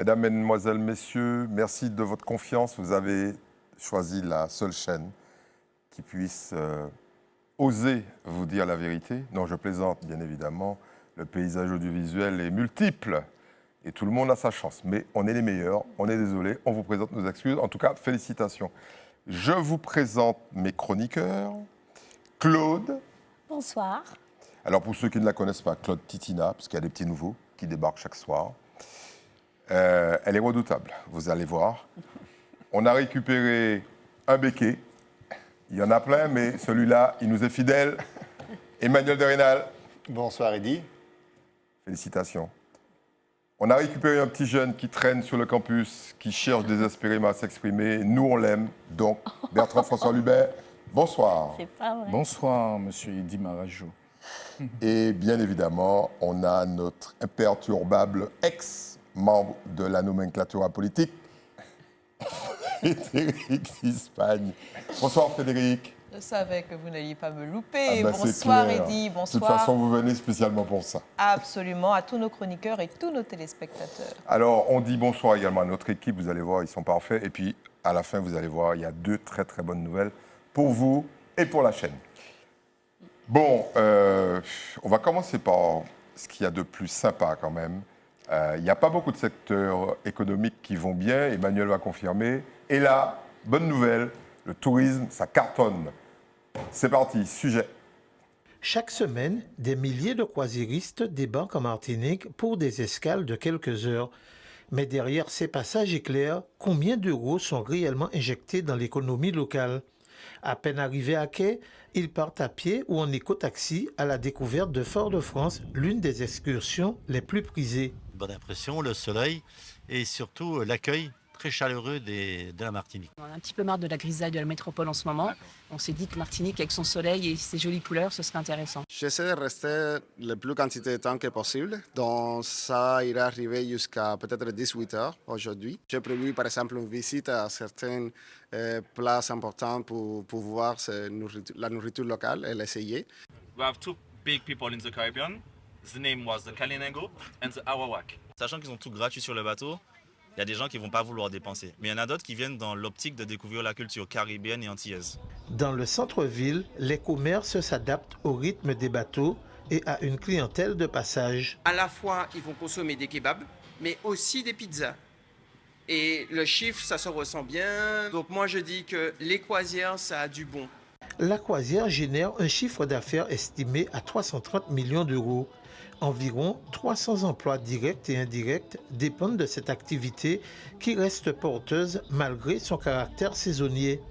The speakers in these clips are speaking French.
Mesdames, Mesdemoiselles, Messieurs, merci de votre confiance. Vous avez choisi la seule chaîne qui puisse oser vous dire la vérité. Non, je plaisante, bien évidemment. Le paysage audiovisuel est multiple et tout le monde a sa chance. Mais on est les meilleurs, on est désolé, on vous présente nos excuses. En tout cas, félicitations. Je vous présente mes chroniqueurs. Claude. Bonsoir. Alors, pour ceux qui ne la connaissent pas, Claude Titina, parce qu'il y a des petits nouveaux qui débarquent chaque soir. Elle est redoutable, vous allez voir. On a récupéré un béquet. Il y en a plein, mais celui-là, il nous est fidèle. Emmanuel de Rénal. Bonsoir, Eddy. Félicitations. On a récupéré un petit jeune qui traîne sur le campus, qui cherche désespérément à s'exprimer. Nous, on l'aime. Donc, Bertrand-François Lubert, bonsoir. C'est pas vrai. Bonsoir, monsieur Eddy Marajo. Et bien évidemment, on a notre imperturbable ex-membre de la nomenclature politique, Frédéric d'Espagne. Bonsoir Frédéric. Je savais que vous n'alliez pas me louper. Ah bah, Bonsoir c'est clair. Eddy, De bonsoir. toute façon, vous venez spécialement pour ça. Absolument, à tous nos chroniqueurs et tous nos téléspectateurs. Alors, on dit bonsoir également à notre équipe. Vous allez voir, ils sont parfaits. Et puis, à la fin, vous allez voir, il y a deux très, très bonnes nouvelles pour vous et pour la chaîne. Bon, on va commencer par ce qu'il y a de plus sympa quand même. Il n'y a pas beaucoup de secteurs économiques qui vont bien. Emmanuel va confirmer. Et là, bonne nouvelle, le tourisme, ça cartonne. C'est parti, sujet. Chaque semaine, des milliers de croisiéristes débarquent en Martinique pour des escales de quelques heures. Mais derrière ces passages éclairs, combien d'euros sont réellement injectés dans l'économie locale? À peine arrivés à quai, ils partent à pied ou en écotaxi à la découverte de Fort-de-France, l'une des excursions les plus prisées. Bonne impression, le soleil et surtout l'accueil très chaleureux de la Martinique. On a un petit peu marre de la grisaille de la métropole en ce moment. On s'est dit que Martinique, avec son soleil et ses jolies couleurs, ce serait intéressant. J'essaie de rester le plus quantité de temps que possible. Donc ça ira arriver jusqu'à peut-être 18 heures aujourd'hui. J'ai prévu par exemple une visite à certaines places importantes pour voir la nourriture locale et l'essayer. We have two big people in the Caribbean. The name was the Kalinengo and the Awawak. Sachant qu'ils ont tout gratuit sur le bateau, il y a des gens qui ne vont pas vouloir dépenser. Mais il y en a d'autres qui viennent dans l'optique de découvrir la culture caribéenne et antillaise. Dans le centre-ville, les commerces s'adaptent au rythme des bateaux et à une clientèle de passage. À la fois, ils vont consommer des kebabs, mais aussi des pizzas. Et le chiffre, ça se ressent bien. Donc moi, je dis que les croisières, ça a du bon. La croisière génère un chiffre d'affaires estimé à 330 millions d'euros. Environ 300 emplois directs et indirects dépendent de cette activité qui reste porteuse malgré son caractère saisonnier.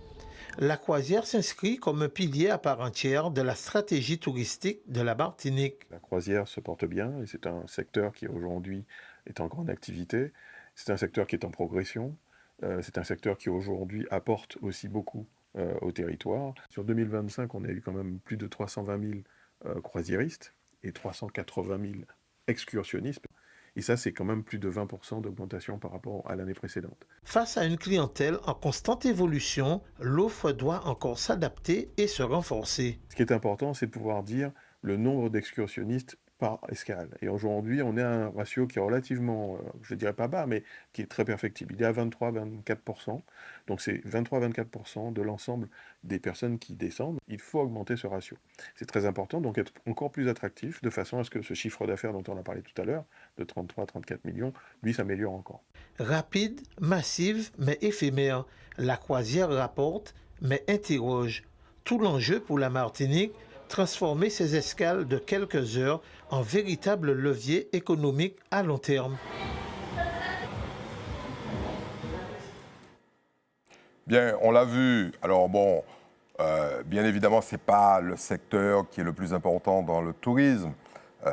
La croisière s'inscrit comme un pilier à part entière de la stratégie touristique de la Martinique. La croisière se porte bien et c'est un secteur qui aujourd'hui est en grande activité. C'est un secteur qui est en progression. C'est un secteur qui aujourd'hui apporte aussi beaucoup au territoire. Sur 2025, on a eu quand même plus de 320 000 croisiéristes et 380 000 excursionnistes. Et ça, c'est quand même plus de 20% d'augmentation par rapport à l'année précédente. Face à une clientèle en constante évolution, l'offre doit encore s'adapter et se renforcer. Ce qui est important, c'est de pouvoir dire le nombre d'excursionnistes par escale. Et aujourd'hui, on est à un ratio qui est relativement, je ne dirais pas bas, mais qui est très perfectible. Il est à 23-24%. Donc c'est 23-24% de l'ensemble des personnes qui descendent. Il faut augmenter ce ratio. C'est très important, donc être encore plus attractif, de façon à ce que ce chiffre d'affaires dont on a parlé tout à l'heure, de 33-34 millions, lui s'améliore encore. Rapide, massive, mais éphémère, la croisière rapporte, mais interroge. Tout l'enjeu pour la Martinique, transformer ces escales de quelques heures en véritable levier économique à long terme. Bien, on l'a vu. Alors bon, bien évidemment, ce n'est pas le secteur qui est le plus important dans le tourisme.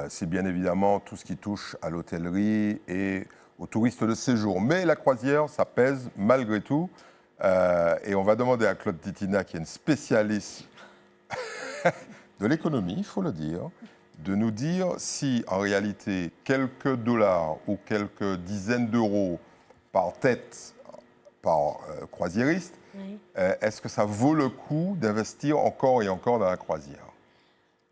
C'est bien évidemment tout ce qui touche à l'hôtellerie et aux touristes de séjour. Mais la croisière, ça pèse malgré tout. Et on va demander à Claude Titina, qui est une spécialiste de l'économie, il faut le dire, de nous dire si en réalité quelques dollars ou quelques dizaines d'euros par tête, par croisiériste, Oui. Est-ce que ça vaut le coup d'investir encore et encore dans la croisière?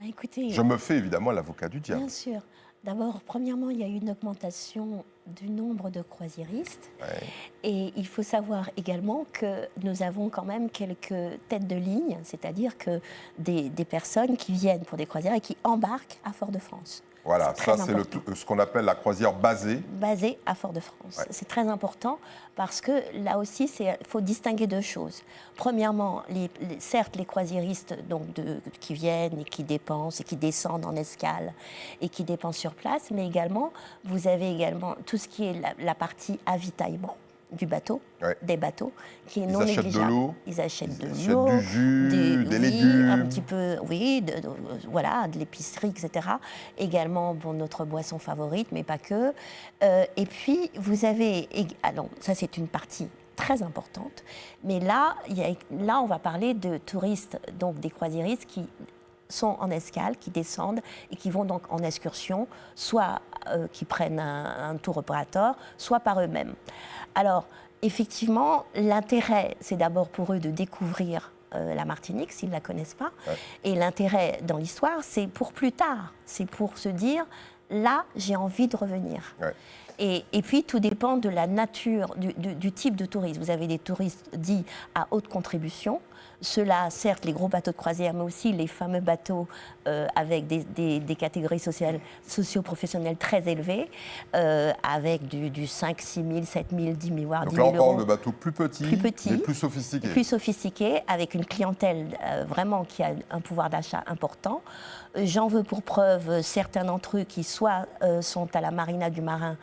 Écoutez, Je me fais évidemment l'avocat du diable. bien sûr. D'abord, premièrement, il y a eu une augmentation du nombre de croisiéristes. Ouais. Et il faut savoir également que nous avons quand même quelques têtes de ligne, c'est-à-dire que des personnes qui viennent pour des croisières et qui embarquent à Fort-de-France. Voilà, ça c'est ce qu'on appelle la croisière basée. Basée à Fort-de-France. Ouais. C'est très important parce que là aussi, il faut distinguer deux choses. Premièrement, certes, les croisiéristes qui viennent et qui dépensent et qui descendent en escale et qui dépensent sur place, mais également, vous avez également tout ce qui est la partie avitaillement du bateau, ouais. Des bateaux, qui est non négligeable. Ils achètent de l'eau, du jus, des légumes, un petit peu, voilà, de l'épicerie, etc. Également, notre boisson favorite, mais pas que. Et puis, vous avez, alors ça c'est une partie très importante, mais là, on va parler de touristes, donc des croisiéristes qui sont en escale, qui descendent et qui vont donc en excursion, soit qui prennent un tour opérateur, soit par eux-mêmes. Alors, effectivement, l'intérêt, c'est d'abord pour eux de découvrir la Martinique, s'ils ne la connaissent pas. Ouais. Et l'intérêt dans l'histoire, c'est pour plus tard. C'est pour se dire, là, j'ai envie de revenir. Ouais. Et puis, tout dépend de la nature, du type de tourisme. Vous avez des touristes dits à haute contribution. Ceux-là, certes, les gros bateaux de croisière, mais aussi les fameux bateaux avec des catégories socio-professionnelles très élevées, avec du 5 000, 6 000, 7 000, 10 000, voire 10 000 euros. Donc là, on parle de bateaux plus petits, mais plus sophistiqués. Plus sophistiqués, avec une clientèle vraiment qui a un pouvoir d'achat important. J'en veux pour preuve certains d'entre eux qui soit sont à la Marina du Marin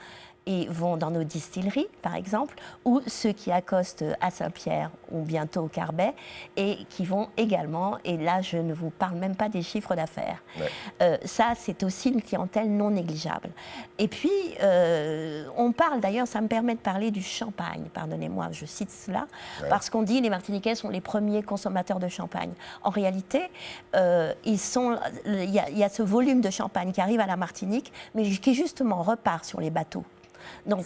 et vont dans nos distilleries, par exemple, ou ceux qui accostent à Saint-Pierre ou bientôt au Carbet, et qui vont également, et là je ne vous parle même pas des chiffres d'affaires. Ouais. Ça, c'est aussi une clientèle non négligeable. Et puis, on parle, d'ailleurs, ça me permet de parler du champagne, pardonnez-moi, je cite cela, ouais. Parce qu'on dit les Martiniquais sont les premiers consommateurs de champagne. En réalité, il y a ce volume de champagne qui arrive à la Martinique, mais qui justement repart sur les bateaux. Donc,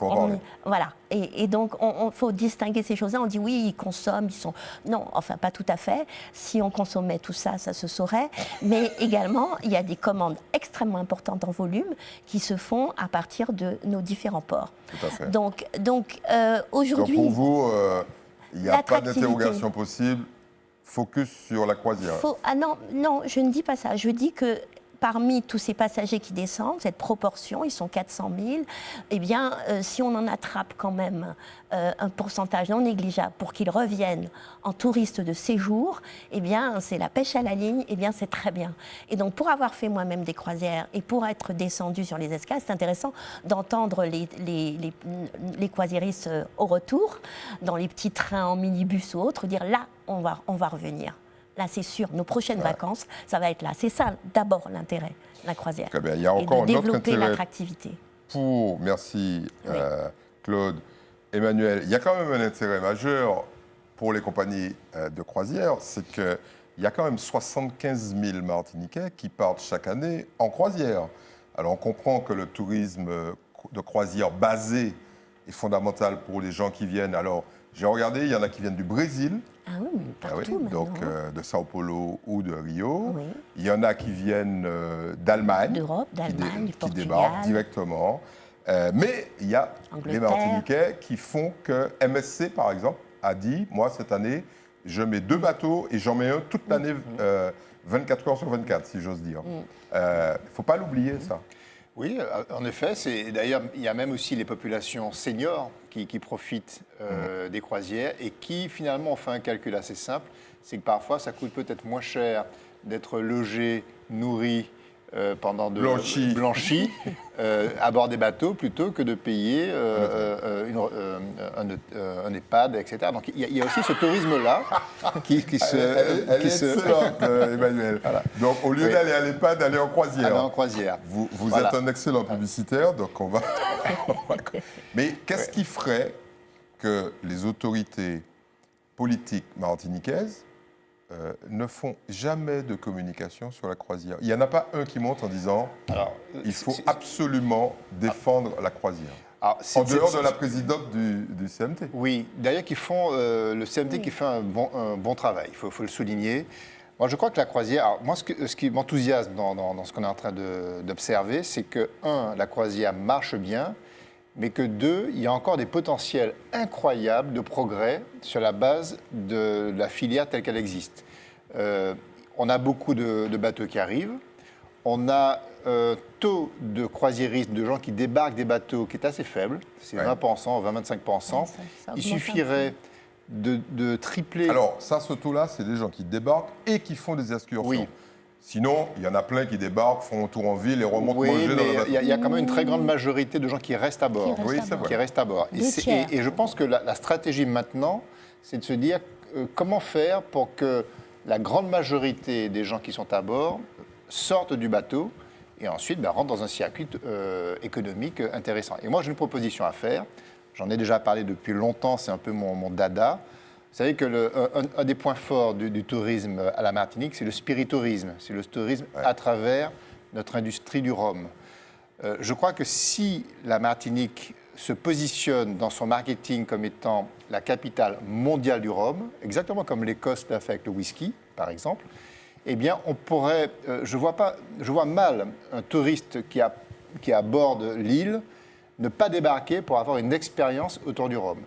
voilà. Et donc, il faut distinguer ces choses-là. On dit oui, ils consomment, ils sont... Non, enfin, pas tout à fait. Si on consommait tout ça, ça se saurait. Mais également, il y a des commandes extrêmement importantes en volume qui se font à partir de nos différents ports. Tout à fait. Donc aujourd'hui... Donc, pour vous, il n'y a pas d'interrogation possible. Focus sur la croisière. Non, je ne dis pas ça. Je dis que parmi tous ces passagers qui descendent, cette proportion, ils sont 400 000, eh bien, si on en attrape quand même un pourcentage non négligeable pour qu'ils reviennent en touristes de séjour, eh bien, c'est la pêche à la ligne, eh bien, c'est très bien. Et donc, pour avoir fait moi-même des croisières et pour être descendu sur les escales, c'est intéressant d'entendre les croisiéristes au retour, dans les petits trains en minibus ou autres, dire là, on va revenir. Là, c'est sûr, nos prochaines vacances, ça va être là. C'est ça, d'abord, l'intérêt de la croisière. Très bien. Il y a encore et de développer l'attractivité. Merci, Claude. Emmanuel, il y a quand même un intérêt majeur pour les compagnies de croisière, c'est qu'il y a quand même 75 000 Martiniquais qui partent chaque année en croisière. Alors, on comprend que le tourisme de croisière basé est fondamental pour les gens qui viennent. Alors, j'ai regardé, il y en a qui viennent du Brésil. Ah oui, partout donc de Sao Paulo ou de Rio. Oui. Il y en a qui viennent d'Allemagne, d'Europe, d'Allemagne, du qui Portugal. Débarquent directement. Mais il y a les Martiniquais qui font que MSC, par exemple, a dit, moi, cette année, je mets 2 bateaux et j'en mets un toute l'année, 24 heures sur 24, si j'ose dire. Il ne faut pas l'oublier, ça. Oui, en effet. D'ailleurs, il y a même aussi les populations seniors qui profitent des croisières et qui, finalement, ont fait un calcul assez simple. C'est que parfois, ça coûte peut-être moins cher d'être logé, nourri, blanchi à bord des bateaux plutôt que de payer un EHPAD, etc. Donc il y a aussi ce tourisme-là qui se... Elle est excellente, Emmanuel. Voilà. Donc au lieu d'aller à l'EHPAD, d'aller en croisière. Aller en croisière. Vous êtes un excellent publicitaire, donc on va... Mais qu'est-ce qui ferait que les autorités politiques martiniquaises ne font jamais de communication sur la croisière? Il n'y en a pas un qui monte en disant il faut absolument défendre la croisière. En dehors de la présidente du CMT. Oui, d'ailleurs qui font le CMT qui fait un bon travail, il faut le souligner. Moi, je crois que la croisière... moi, ce qui m'enthousiasme dans ce qu'on est en train d'observer, c'est que, la croisière marche bien, mais que deux, il y a encore des potentiels incroyables de progrès sur la base de la filière telle qu'elle existe. On a beaucoup de bateaux qui arrivent, on a un taux de croisiéristes, de gens qui débarquent des bateaux qui est assez faible, c'est 20%, 20-25%. Il suffirait de tripler... Alors, ça, ce taux-là, c'est des gens qui débarquent et qui font des excursions. Oui. Sinon, il y en a plein qui débarquent, font un tour en ville et remontent manger dans le bateau. Il y a quand même une très grande majorité de gens qui restent à bord. Qui restent à bord. Et je pense que la stratégie maintenant, c'est de se dire comment faire pour que la grande majorité des gens qui sont à bord sortent du bateau et ensuite rentrent dans un circuit économique intéressant. Et moi, j'ai une proposition à faire. J'en ai déjà parlé depuis longtemps, c'est un peu mon dada. Vous savez que un des points forts du tourisme à la Martinique, c'est le spiritourisme. C'est le tourisme à travers notre industrie du rhum. Je crois que si la Martinique se positionne dans son marketing comme étant la capitale mondiale du rhum, exactement comme l'Écosse l'a fait avec le whisky, par exemple, eh bien, on pourrait... je vois mal un touriste qui aborde l'île ne pas débarquer pour avoir une expérience autour du rhum.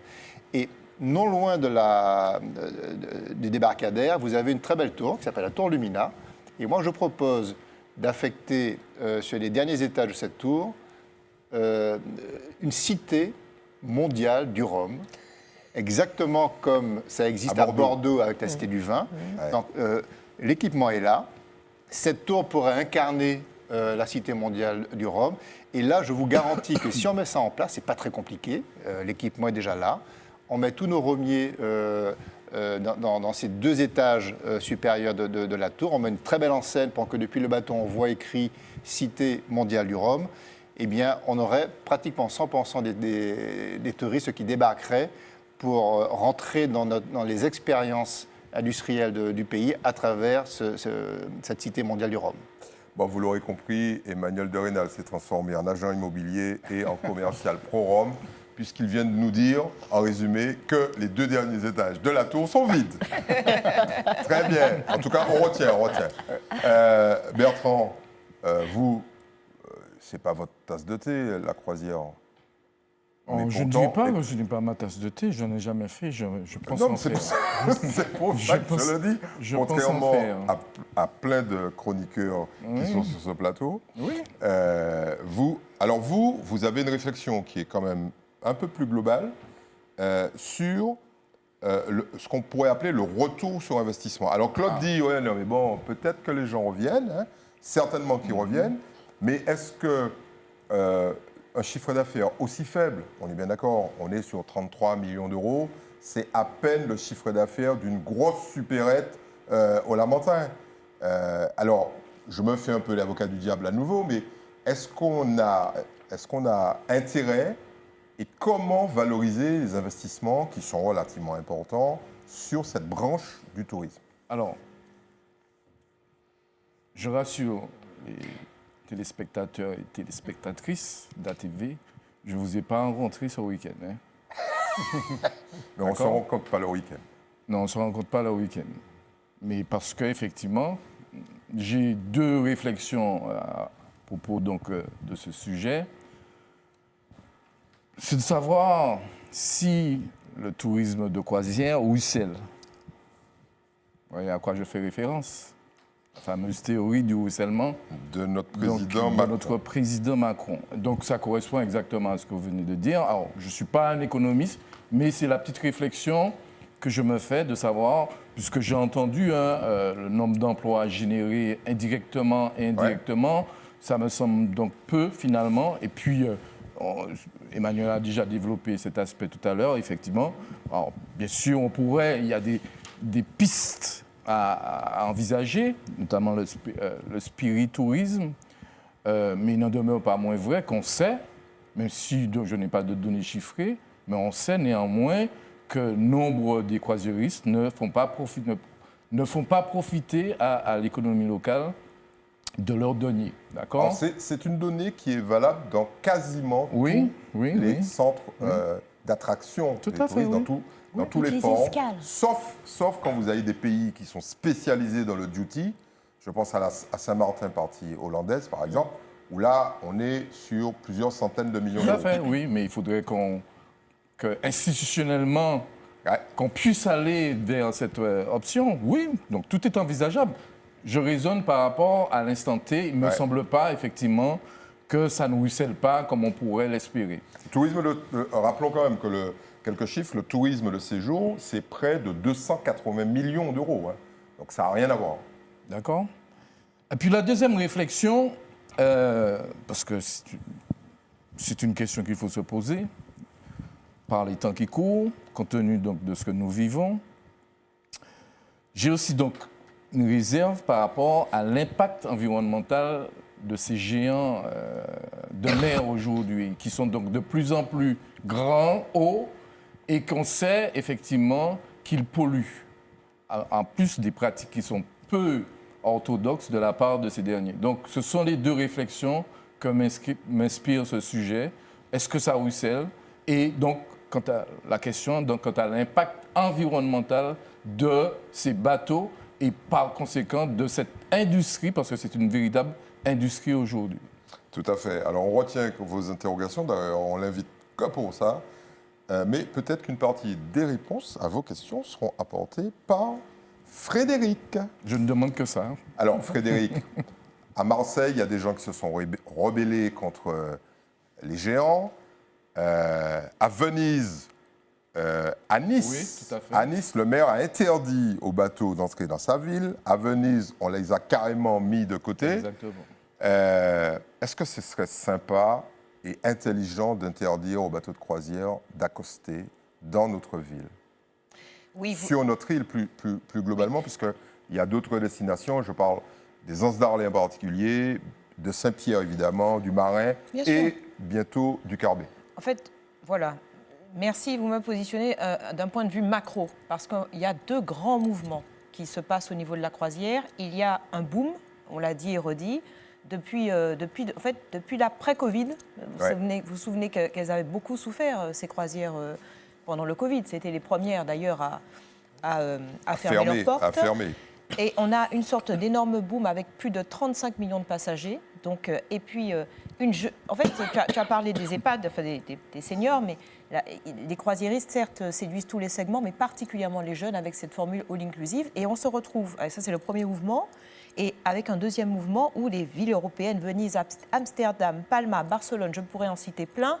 Et non loin du débarcadère, vous avez une très belle tour qui s'appelle la Tour Lumina. Et moi, je propose d'affecter sur les derniers étages de cette tour une cité mondiale du rhum, exactement comme ça existe à Bordeaux avec la Cité du Vin. Donc, l'équipement est là. Cette tour pourrait incarner la Cité mondiale du rhum. Et là, je vous garantis que si on met ça en place, c'est pas très compliqué. L'équipement est déjà là. On met tous nos rhummiers dans ces deux étages supérieurs de la tour. On met une très belle enseigne pour que depuis le bateau, on voit écrit Cité mondiale du rhum. Eh bien, on aurait pratiquement 100% des touristes qui débarqueraient pour rentrer dans les expériences industrielles du pays à travers cette Cité mondiale du rhum. Bon, vous l'aurez compris, Emmanuel de Rênal s'est transformé en agent immobilier et en commercial pro-Rhum, puisqu'il vient de nous dire, en résumé, que les deux derniers étages de la tour sont vides. Très bien. En tout cas, on retient. Bertrand, vous, c'est pas votre tasse de thé, la croisière. Je ne dis pas que ce n'est pas ma tasse de thé, je n'en ai jamais fait, je pense en faire. C'est pour ça que je le dis. Contrairement à plein de chroniqueurs qui sont sur ce plateau, vous avez une réflexion qui est quand même un peu plus globale sur ce qu'on pourrait appeler le retour sur investissement. Alors Claude dit, ouais, non, mais bon, peut-être que les gens reviennent, hein, certainement qu'ils reviennent, mais est-ce que un chiffre d'affaires aussi faible, on est bien d'accord, on est sur 33 millions d'euros, c'est à peine le chiffre d'affaires d'une grosse supérette au Lamentin. Alors, je me fais un peu l'avocat du diable à nouveau, mais est-ce qu'on a intérêt et comment valoriser les investissements qui sont relativement importants sur cette branche du tourisme? Alors, je rassure les téléspectateurs et téléspectatrices d'ATV, je ne vous ai pas rencontré ce week-end. Hein. Mais on ne se rencontre pas le week-end. Non, on ne se rencontre pas le week-end. Mais parce qu'effectivement, j'ai deux réflexions à propos donc, de ce sujet. C'est de savoir si le tourisme de croisière ruisselle. Vous voyez à quoi je fais référence? La fameuse théorie du ruissellement de notre président Macron. Donc ça correspond exactement à ce que vous venez de dire. Alors, je ne suis pas un économiste, mais c'est la petite réflexion que je me fais de savoir, puisque j'ai entendu le nombre d'emplois générés indirectement et indirectement, ça me semble donc peu finalement. Et puis, Emmanuel a déjà développé cet aspect tout à l'heure, effectivement. Alors, bien sûr, il y a des pistes à envisager, notamment le spiritourisme, mais il n'en demeure pas moins vrai qu'on sait, même si je n'ai pas de données chiffrées, mais on sait néanmoins que nombre des croisiéristes ne font pas profiter à l'économie locale de leurs deniers. D'accord ? C'est une donnée qui est valable dans quasiment tous les centres d'attraction des touristes, dans tous les ports, sauf quand vous avez des pays qui sont spécialisés dans le duty. Je pense à Saint-Martin, partie hollandaise, par exemple. où là, on est sur plusieurs centaines de millions Tout à d'euros. fait, oui, mais il faudrait que institutionnellement, qu'on puisse aller vers cette option. Oui, donc tout est envisageable. Je raisonne par rapport à l'instant T. Il ne me semble pas, effectivement, que ça ne ruisselle pas comme on pourrait l'espérer. Rappelons quand même que quelques chiffres, le tourisme de séjour, c'est près de 280 millions d'euros. Hein. Donc ça n'a rien à voir. D'accord. Et puis la deuxième réflexion, parce que c'est une question qu'il faut se poser, par les temps qui courent, compte tenu donc de ce que nous vivons, j'ai aussi donc une réserve par rapport à l'impact environnemental de ces géants de mer aujourd'hui, qui sont donc de plus en plus grands, hauts, et qu'on sait effectivement qu'ils polluent, en plus des pratiques qui sont peu orthodoxes de la part de ces derniers. Donc ce sont les deux réflexions que m'inspire ce sujet. Est-ce que ça ruisselle? Et donc, quant à la question, donc, quant à l'impact environnemental de ces bateaux et par conséquent de cette industrie, parce que c'est une véritable industrie aujourd'hui. Tout à fait. Alors on retient vos interrogations, d'ailleurs on l'invite que pour ça, mais peut-être qu'une partie des réponses à vos questions seront apportées par Frédéric. Je ne demande que ça. Alors Frédéric, à Marseille, il y a des gens qui se sont rebellés contre les géants. À Venise, à Nice, oui, tout à fait. À Nice, le maire a interdit aux bateaux d'entrer dans sa ville. À Venise, on les a carrément mis de côté. Exactement. Est-ce que ce serait sympa et intelligent d'interdire aux bateaux de croisière d'accoster dans notre ville? Oui, sur notre île plus globalement, puisqu'il y a d'autres destinations. Je parle des Anses d'Arlay en particulier, de Saint-Pierre évidemment, du Marin et bientôt du Carbet. En fait, voilà. Merci, vous me positionnez d'un point de vue macro, parce qu'il y a deux grands mouvements qui se passent au niveau de la croisière. Il y a un boom, on l'a dit et redit, depuis l'après-Covid. Vous vous souvenez qu'elles avaient beaucoup souffert, ces croisières, pendant le Covid. C'était les premières, d'ailleurs, à fermer leurs portes. À fermer. Et on a une sorte d'énorme boom avec plus de 35 millions de passagers. Donc, et puis, en fait, tu as parlé des EHPAD, enfin des seniors, mais les croisiéristes, certes, séduisent tous les segments, mais particulièrement les jeunes avec cette formule all-inclusive. Et on se retrouve, ça c'est le premier mouvement, et avec un deuxième mouvement où les villes européennes, Venise, Amsterdam, Palma, Barcelone, je pourrais en citer plein,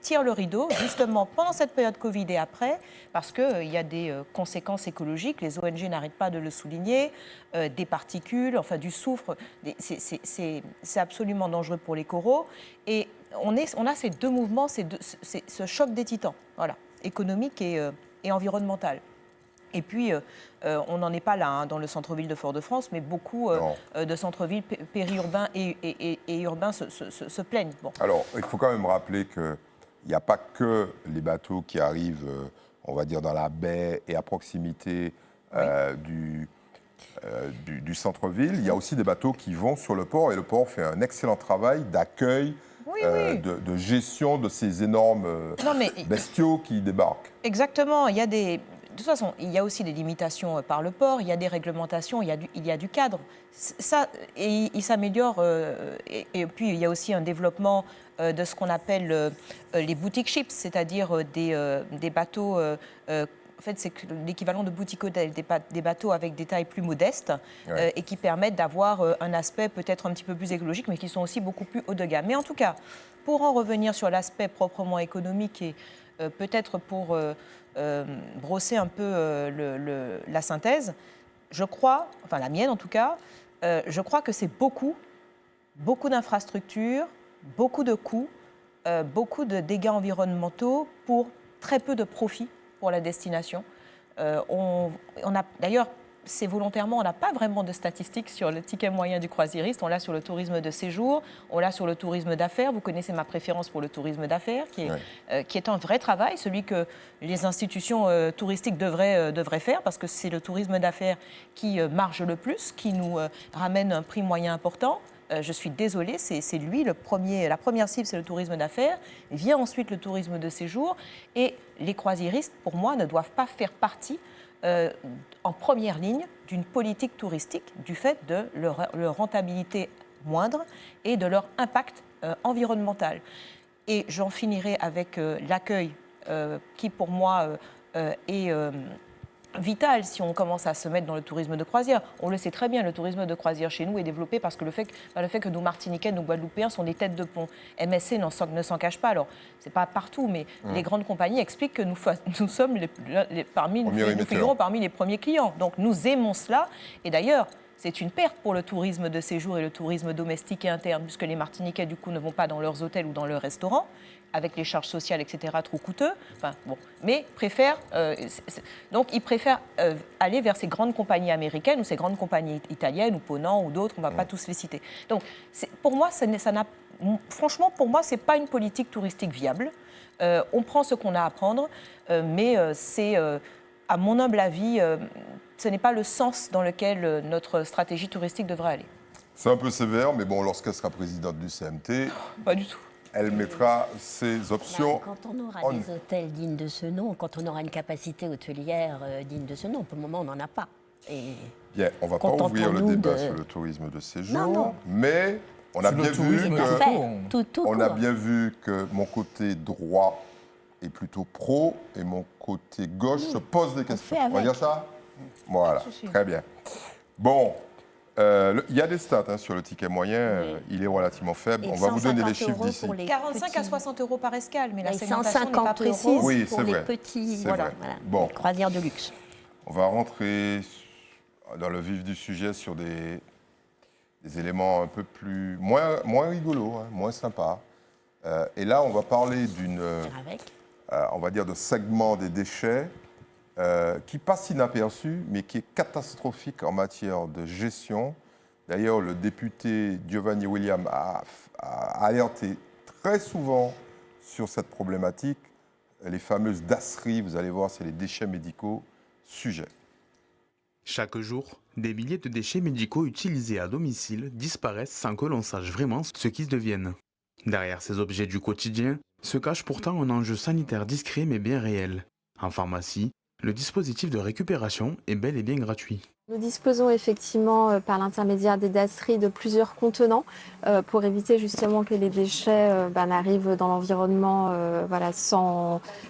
tirent le rideau, justement pendant cette période Covid et après, parce qu'il y a des conséquences écologiques, les ONG n'arrêtent pas de le souligner, des particules, enfin du soufre, c'est absolument dangereux pour les coraux. Et on a ces deux mouvements, ce choc des titans, voilà, économique et environnemental. Et puis, on n'en est pas là dans le centre-ville de Fort-de-France, mais beaucoup de centres-villes périurbains et urbains se plaignent. Bon. Alors, il faut quand même rappeler qu'il n'y a pas que les bateaux qui arrivent, on va dire, dans la baie et à proximité du centre-ville. Il y a aussi des bateaux qui vont sur le port, et le port fait un excellent travail d'accueil, de gestion de ces énormes bestiaux qui débarquent. Exactement. De toute façon, il y a aussi des limitations par le port, il y a des réglementations, il y a du cadre. Ça, et il s'améliore. Et puis, il y a aussi un développement de ce qu'on appelle les boutique ships, c'est-à-dire des bateaux... en fait, c'est l'équivalent de boutique hôtel, des bateaux avec des tailles plus modestes et qui permettent d'avoir un aspect peut-être un petit peu plus écologique, mais qui sont aussi beaucoup plus haut de gamme. Mais en tout cas, pour en revenir sur l'aspect proprement économique et peut-être pour brosser un peu la synthèse, je crois, enfin la mienne en tout cas, je crois que c'est beaucoup d'infrastructures, beaucoup de coûts, beaucoup de dégâts environnementaux pour très peu de profit pour la destination. D'ailleurs, c'est volontairement, on n'a pas vraiment de statistiques sur le ticket moyen du croisiériste. On l'a sur le tourisme de séjour, on l'a sur le tourisme d'affaires. Vous connaissez ma préférence pour le tourisme d'affaires, qui est un vrai travail, celui que les institutions touristiques devraient faire, parce que c'est le tourisme d'affaires qui marge le plus, qui nous ramène un prix moyen important. Je suis désolée, c'est lui la première cible, c'est le tourisme d'affaires. Vient ensuite le tourisme de séjour. Et les croisiéristes, pour moi, ne doivent pas faire partie en première ligne d'une politique touristique du fait de leur rentabilité moindre et de leur impact environnemental. Et j'en finirai avec l'accueil qui, pour moi, est vital si on commence à se mettre dans le tourisme de croisière. On le sait très bien, le tourisme de croisière chez nous est développé parce que le fait que nos Martiniquais, nos Guadeloupéens sont des têtes de pont. MSC ne s'en cache pas. Alors, c'est pas partout, mais les grandes compagnies expliquent que nous sommes nous figurons parmi les premiers clients. Donc, nous aimons cela. Et d'ailleurs, c'est une perte pour le tourisme de séjour et le tourisme domestique et interne, puisque les Martiniquais, du coup, ne vont pas dans leurs hôtels ou dans leurs restaurants, avec les charges sociales, etc., trop coûteux. Mais ils préfèrent aller vers ces grandes compagnies américaines ou ces grandes compagnies italiennes ou Ponant ou d'autres, on ne va pas tous les citer. Donc, pour moi, franchement, pour moi, ce n'est pas une politique touristique viable. On prend ce qu'on a à prendre, mais c'est, à mon humble avis, ce n'est pas le sens dans lequel notre stratégie touristique devrait aller. C'est un peu sévère, mais bon, lorsqu'elle sera présidente du CMT... Pas du tout. Elle mettra ses options. Quand on aura des hôtels dignes de ce nom, quand on aura une capacité hôtelière digne de ce nom, pour le moment, on n'en a pas. Bien, on ne va pas ouvrir le débat sur le tourisme de séjour, mais on a bien vu que mon côté droit est plutôt pro et mon côté gauche se pose des questions. On va dire ça ? Voilà, très bien. Bon. Il y a des stats sur le ticket moyen, il est relativement faible. On va vous donner les chiffres d'ici. 45 à 60 euros par escale, mais la segmentation n'est pas précise. Oui, pour les petits bon. croisières de luxe. On va rentrer dans le vif du sujet sur des éléments un peu plus moins rigolos, moins sympas. Et là, on va parler on va dire de segment des déchets qui passe inaperçu, mais qui est catastrophique en matière de gestion. D'ailleurs, le député Giovanni William a alerté très souvent sur cette problématique. Les fameuses DASRI, vous allez voir, c'est les déchets médicaux sujet. Chaque jour, des milliers de déchets médicaux utilisés à domicile disparaissent sans que l'on sache vraiment ce qu'ils deviennent. Derrière ces objets du quotidien se cache pourtant un enjeu sanitaire discret mais bien réel. En pharmacie, le dispositif de récupération est bel et bien gratuit. Nous disposons effectivement par l'intermédiaire des DASRI de plusieurs contenants pour éviter justement que les déchets n'arrivent dans l'environnement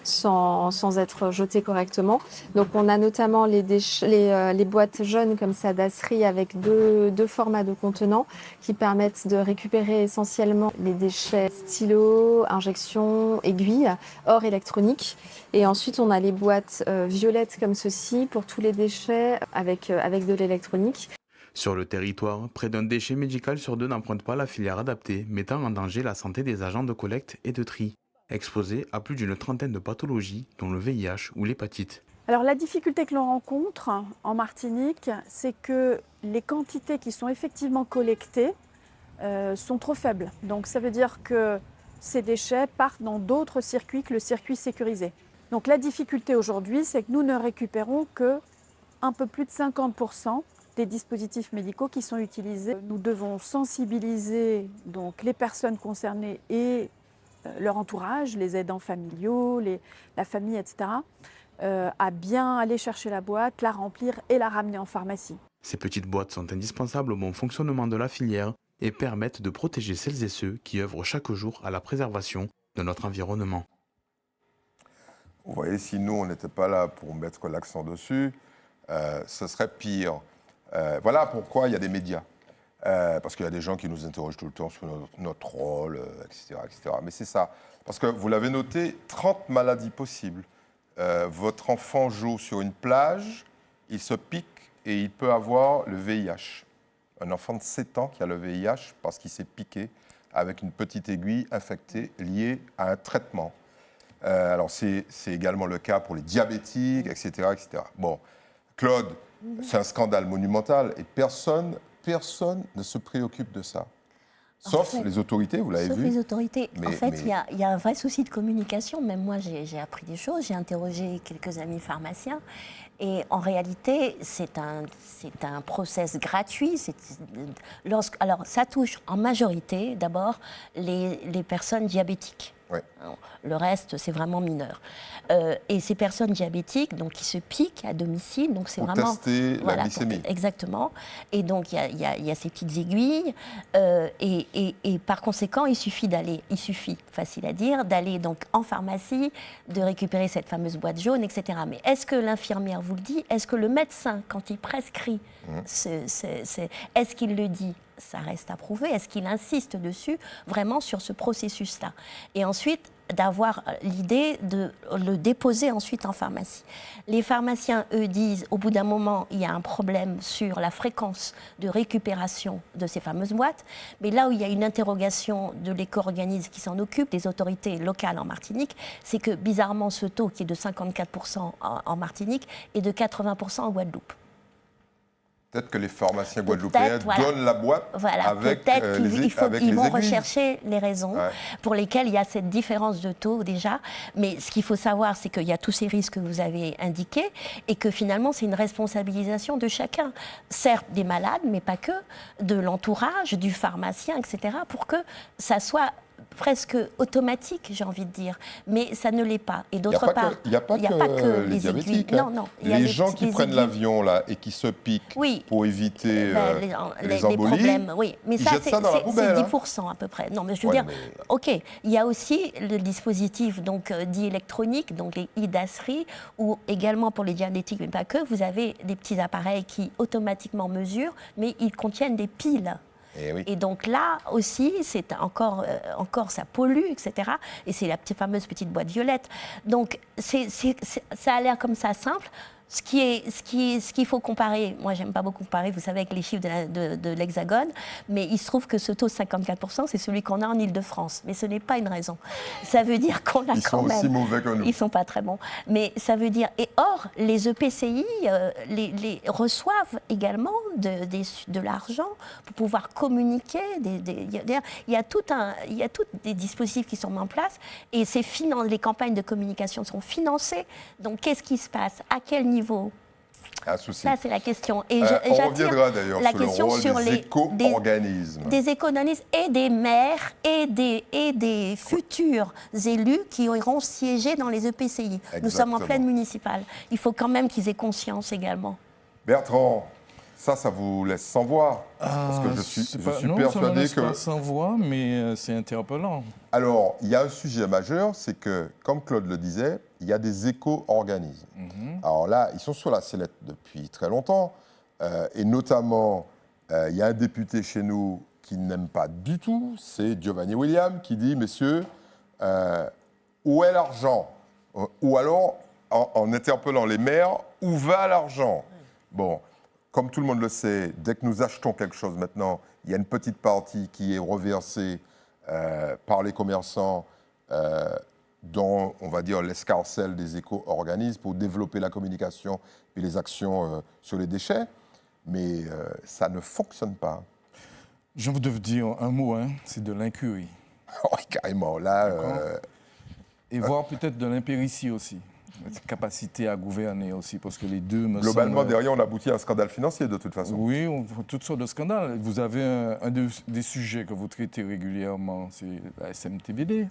sans être jetés correctement. Donc on a notamment les boîtes jaunes comme ça DASRI avec deux formats de contenants qui permettent de récupérer essentiellement les déchets stylos, injections, aiguilles, hors électronique. Et ensuite on a les boîtes violettes comme ceci pour tous les déchets avec de l'électronique. Sur le territoire, près d'un déchet médical sur deux n'emprunte pas la filière adaptée, mettant en danger la santé des agents de collecte et de tri, exposés à plus d'une trentaine de pathologies, dont le VIH ou l'hépatite. Alors la difficulté que l'on rencontre en Martinique, c'est que les quantités qui sont effectivement collectées sont trop faibles. Donc ça veut dire que ces déchets partent dans d'autres circuits que le circuit sécurisé. Donc la difficulté aujourd'hui, c'est que nous ne récupérons que un peu plus de 50% des dispositifs médicaux qui sont utilisés. Nous devons sensibiliser donc les personnes concernées et leur entourage, les aidants familiaux, la famille, etc., à bien aller chercher la boîte, la remplir et la ramener en pharmacie. Ces petites boîtes sont indispensables au bon fonctionnement de la filière et permettent de protéger celles et ceux qui œuvrent chaque jour à la préservation de notre environnement. Vous voyez, si nous, on n'était pas là pour mettre l'accent dessus, ce serait pire. Voilà pourquoi il y a des médias. Parce qu'il y a des gens qui nous interrogent tout le temps sur notre rôle, etc., etc. Mais c'est ça. Parce que vous l'avez noté, 30 maladies possibles. Votre enfant joue sur une plage, il se pique et il peut avoir le VIH. Un enfant de 7 ans qui a le VIH parce qu'il s'est piqué avec une petite aiguille infectée liée à un traitement. Alors c'est également le cas pour les diabétiques, etc., etc. Bon, Claude, c'est un scandale monumental et personne ne se préoccupe de ça. Sauf les autorités, vous l'avez vu. Sauf les autorités. En fait, il y a un vrai souci de communication. Même moi, j'ai appris des choses. J'ai interrogé quelques amis pharmaciens. Et en réalité, c'est un process gratuit. Alors, ça touche en majorité, d'abord, les personnes diabétiques. Ouais. Le reste, c'est vraiment mineur. Et ces personnes diabétiques, donc, qui se piquent à domicile, donc c'est Pour vraiment... tester la glycémie. Exactement. Et donc, il y a ces petites aiguilles. Et par conséquent, il suffit, facile à dire, d'aller donc en pharmacie, de récupérer cette fameuse boîte jaune, etc. Mais est-ce que l'infirmière vous le dit? Est-ce que le médecin, quand il prescrit, est-ce qu'il le dit? Ça reste à prouver. Est-ce qu'il insiste dessus, vraiment, sur ce processus-là? Et ensuite, d'avoir l'idée de le déposer ensuite en pharmacie. Les pharmaciens, eux, disent, au bout d'un moment, il y a un problème sur la fréquence de récupération de ces fameuses boîtes, mais là où il y a une interrogation de l'éco-organisme qui s'en occupe, des autorités locales en Martinique, c'est que, bizarrement, ce taux qui est de 54% en Martinique est de 80% en Guadeloupe. Peut-être que les pharmaciens guadeloupéens donnent la boîte avec ils vont rechercher les raisons pour lesquelles il y a cette différence de taux déjà. Mais ce qu'il faut savoir, c'est qu'il y a tous ces risques que vous avez indiqués et que finalement, c'est une responsabilisation de chacun. Certes, des malades, mais pas que, de l'entourage, du pharmacien, etc., pour que ça soit presque automatique, j'ai envie de dire, mais ça ne l'est pas. Et d'autre part, il n'y a pas que les diabétiques. Non, non. Les gens qui prennent l'avion là et qui se piquent pour éviter les embolies, problèmes, oui. Mais ils jettent ça dans la poubelle. C'est 10% à peu près. Non, mais je veux dire, ok, il y a aussi le dispositif donc dit électronique, donc les e-dasseries, où également pour les diabétiques, mais pas que, vous avez des petits appareils qui automatiquement mesurent, mais ils contiennent des piles. Et donc là aussi, c'est encore ça pollue, etc. Et c'est la fameuse petite boîte violette. Donc ça a l'air comme ça simple. Ce qu'il faut comparer, moi j'aime pas beaucoup comparer, vous savez, avec les chiffres de l'Hexagone, mais il se trouve que ce taux de 54%, c'est celui qu'on a en Ile-de-France. Mais ce n'est pas une raison. Ça veut dire qu'on a quand même... Ils sont aussi mauvais que nous. Ils sont pas très bons. Mais ça veut dire... Et or, les EPCI les reçoivent également de l'argent pour pouvoir communiquer. Il y a tous des dispositifs qui sont mis en place et les campagnes de communication sont financées. Donc qu'est-ce qui se passe? À quel niveau? Un souci. Ça, c'est la question. Et on reviendra d'ailleurs sur le rôle des éco-organismes. Des éco-organismes et des maires et des futurs élus qui iront siéger dans les EPCI. Exactement. Nous sommes en pleine municipale. Il faut quand même qu'ils aient conscience également. Bertrand, ça vous laisse sans voix? Parce que je suis persuadé ça me laisse pas sans voix, mais c'est interpellant. Alors, il y a un sujet majeur, c'est que, comme Claude le disait, il y a des éco-organismes. Alors là, ils sont sur la sellette depuis très longtemps. Et notamment, il y a un député chez nous qui n'aime pas du tout, c'est Giovanni William, qui dit, messieurs, où est l'argent? Ou alors, en interpellant les maires, où va l'argent? Bon, comme tout le monde le sait, dès que nous achetons quelque chose maintenant, il y a une petite partie qui est reversée par les commerçants dans, on va dire, l'escarcelle des éco-organismes pour développer la communication et les actions sur les déchets. Mais ça ne fonctionne pas. Je vous devais dire un mot, c'est de l'incurie. Oui, carrément. Là, et voir peut-être de l'impéritie aussi. Capacité à gouverner aussi, parce que les deux me Globalement, semblent... derrière, on aboutit à un scandale financier, de toute façon. Oui, on voit toutes sortes de scandales. Vous avez un des sujets que vous traitez régulièrement, c'est la SMTVD.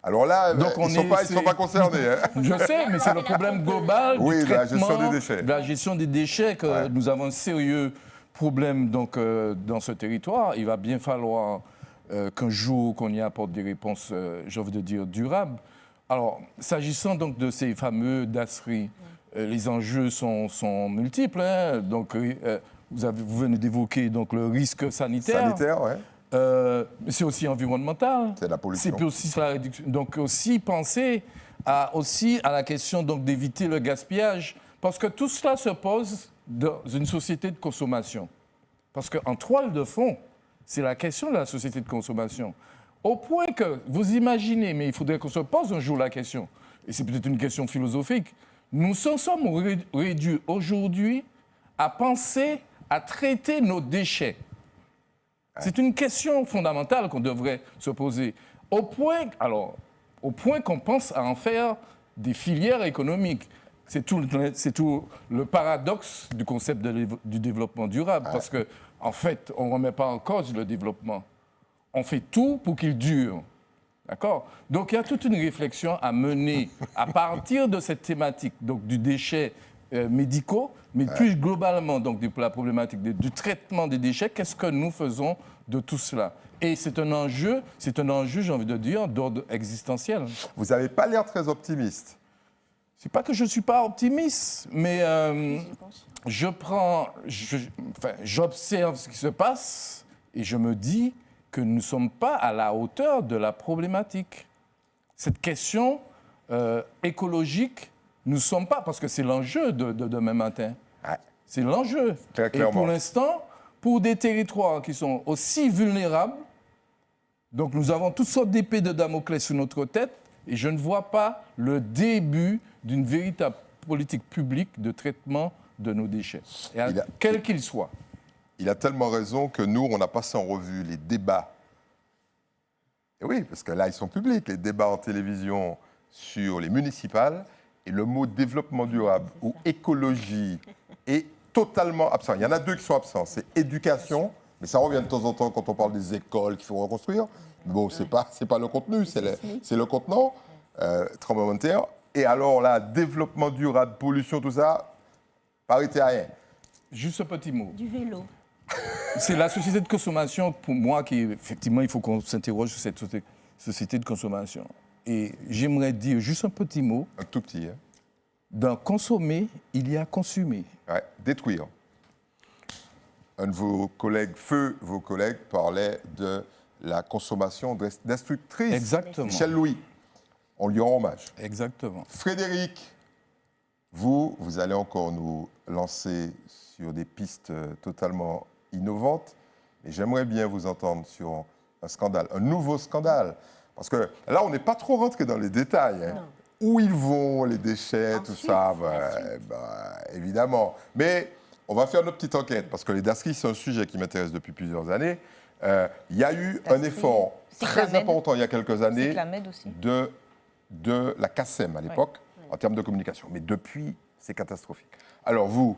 Alors là, ils ne sont pas concernés. Je sais, mais c'est le problème global du traitement, la gestion des déchets. De la gestion des déchets, que nous avons un sérieux problème donc, dans ce territoire. Il va bien falloir qu'un jour, qu'on y apporte des réponses, j'ai envie de dire, durables. Alors, s'agissant donc de ces fameux dasseries, les enjeux sont multiples. Donc, vous venez d'évoquer donc, le risque sanitaire. Sanitaire, oui. Mais c'est aussi environnemental. C'est la pollution. C'est aussi la réduction. Donc, aussi penser à la question donc, d'éviter le gaspillage. Parce que tout cela se pose dans une société de consommation. Parce qu'en toile de fond, c'est la question de la société de consommation. Au point que, vous imaginez, mais il faudrait qu'on se pose un jour la question, et c'est peut-être une question philosophique, nous sommes réduits aujourd'hui à penser à traiter nos déchets. C'est une question fondamentale qu'on devrait se poser. Au point qu'on pense à en faire des filières économiques. C'est tout le paradoxe du concept du développement durable, parce qu'en fait, on ne remet pas en cause le développement. On fait tout pour qu'il dure. D'accord? Donc il y a toute une réflexion à mener à partir de cette thématique, donc du déchet médicaux, mais plus globalement donc de la problématique du traitement des déchets. Qu'est-ce que nous faisons de tout cela? Et c'est un enjeu, j'ai envie de dire, d'ordre existentiel. Vous n'avez pas l'air très optimiste. C'est pas que je ne suis pas optimiste, mais j'observe ce qui se passe et je me dis que nous ne sommes pas à la hauteur de la problématique. Cette question écologique, nous ne sommes pas, parce que c'est l'enjeu de demain matin. C'est l'enjeu. Et pour l'instant, pour des territoires qui sont aussi vulnérables, donc nous avons toutes sortes d'épées de Damoclès sur notre tête, et je ne vois pas le début d'une véritable politique publique de traitement de nos déchets, quels qu'ils soient. Il a tellement raison que nous, on a passé en revue les débats. Et oui, parce que là, ils sont publics, les débats en télévision sur les municipales, et le mot développement durable ou écologie est totalement absent. Il y en a deux qui sont absents, c'est éducation, mais ça revient de temps en temps quand on parle des écoles qu'il faut reconstruire. Bon, c'est pas le contenu, c'est le contenant, tremblement de terre. Et alors là, développement durable, pollution, tout ça, parité à rien. Juste un petit mot. Du vélo. C'est la société de consommation, pour moi, qui, effectivement, il faut qu'on s'interroge sur cette société de consommation. Et j'aimerais dire juste un petit mot. Un tout petit. Hein. Dans consommer, il y a consommer. Ouais, détruire. Un de vos collègues, vos collègues, parlait de la consommation destructrice. Exactement. Michel Louis, on lui rend hommage. Exactement. Frédéric, vous allez encore nous lancer sur des pistes totalement innovantes, mais j'aimerais bien vous entendre sur un scandale, un nouveau scandale. Parce que là, on n'est pas trop rentré dans les détails. Hein. Où ils vont, les déchets, tout ça, évidemment. Mais on va faire notre petite enquête, parce que les dasseries, c'est un sujet qui m'intéresse depuis plusieurs années. Il y a eu un effort très important il y a quelques années de la CACEM à l'époque, en termes de communication. Mais depuis, c'est catastrophique. Alors vous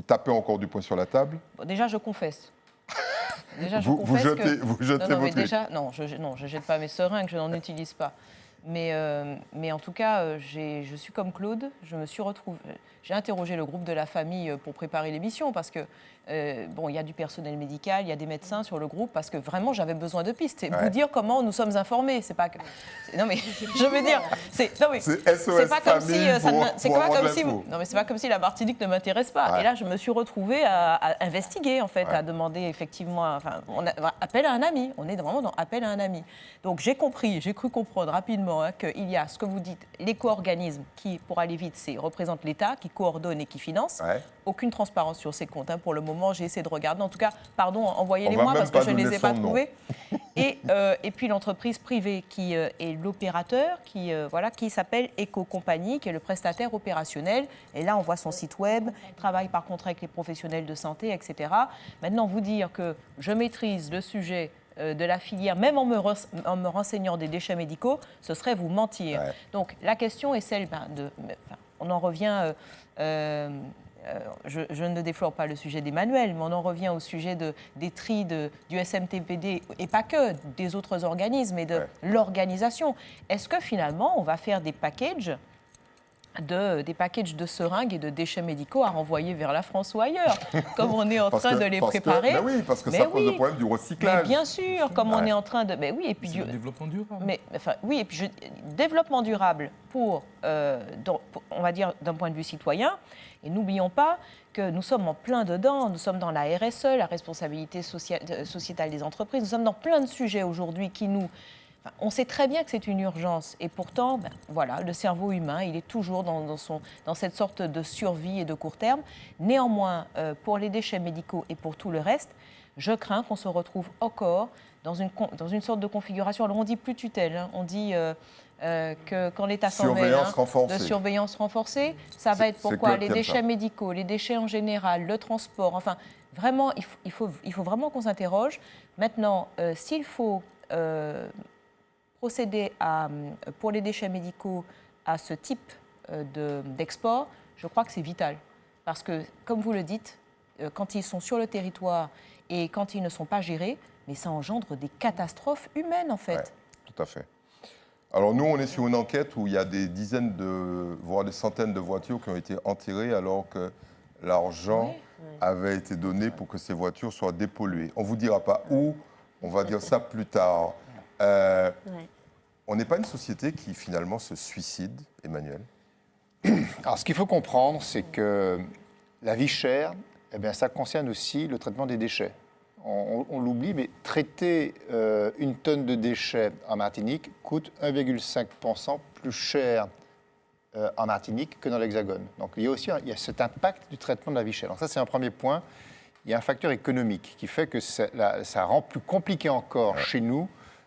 tapez encore du poing sur la table? Bon, déjà, je confesse. Déjà, je vous confesse jetez non, votre déjà, non, je ne jette pas mes seringues, je n'en utilise pas. Mais en tout cas, je suis comme Claude, je me suis retrouvée. J'ai interrogé le groupe de la famille pour préparer l'émission parce que, bon, il y a du personnel médical, il y a des médecins sur le groupe parce que vraiment, j'avais besoin de pistes. Et vous dire comment nous sommes informés, c'est pas que. Non, mais je veux dire, c'est pas comme si. C'est pas comme si. Non, mais c'est pas comme si la Martinique ne m'intéresse pas. Ouais. Et là, je me suis retrouvée à investiguer, en fait, à demander effectivement. Enfin, appel à un ami. On est vraiment dans appel à un ami. Donc, j'ai cru comprendre rapidement qu'il y a ce que vous dites, l'éco-organisme qui, pour aller vite, représente l'État, qui coordonne et qui finance. Aucune transparence sur ces comptes. Pour le moment, j'ai essayé de regarder. En tout cas, pardon, envoyez-les-moi parce que je ne les ai pas trouvés. Et puis l'entreprise privée qui est l'opérateur, qui s'appelle Eco-Compagnie, qui est le prestataire opérationnel. Et là, on voit son site web, travaille par contrat avec les professionnels de santé, etc. Maintenant, vous dire que je maîtrise le sujet de la filière, même en me renseignant des déchets médicaux, ce serait vous mentir. Donc la question est celle on en revient, je ne déflore pas le sujet des manuels, mais on en revient au sujet des tris du SMTPD et pas que, des autres organismes et de l'organisation. Est-ce que finalement on va faire des packages de seringues et de déchets médicaux à renvoyer vers la France ou ailleurs, comme on est en train de les préparer. Parce que ça pose le problème du recyclage. Mais bien sûr, comme on est en train de... et puis le développement durable. Et puis développement durable pour, on va dire, d'un point de vue citoyen. Et n'oublions pas que nous sommes en plein dedans, nous sommes dans la RSE, la responsabilité sociétale des entreprises, nous sommes dans plein de sujets aujourd'hui qui nous... On sait très bien que c'est une urgence et pourtant, le cerveau humain, il est toujours dans cette sorte de survie et de court terme. Néanmoins, pour les déchets médicaux et pour tout le reste, je crains qu'on se retrouve encore dans une sorte de configuration. Alors on dit plus tutelle, on dit que quand l'État s'en mêle, de surveillance renforcée, ça va être pourquoi les déchets médicaux, les déchets en général, le transport, enfin vraiment, il faut vraiment qu'on s'interroge. Maintenant, s'il faut... procéder pour les déchets médicaux à ce type d'export, je crois que c'est vital. Parce que, comme vous le dites, quand ils sont sur le territoire et quand ils ne sont pas gérés, mais ça engendre des catastrophes humaines, en fait. tout à fait. Alors nous, on est sur une enquête où il y a des dizaines, voire des centaines de voitures qui ont été enterrées alors que l'argent avait été donné pour que ces voitures soient dépolluées. On ne vous dira pas où, on va dire ça plus tard. On n'est pas une société qui finalement se suicide, Emmanuel? Alors ce qu'il faut comprendre, c'est que la vie chère, eh bien, ça concerne aussi le traitement des déchets. On l'oublie, mais traiter une tonne de déchets en Martinique coûte 1,5% plus cher en Martinique que dans l'Hexagone. Donc il y a cet impact du traitement de la vie chère. Donc ça, c'est un premier point. Il y a un facteur économique qui fait que ça rend plus compliqué encore chez nous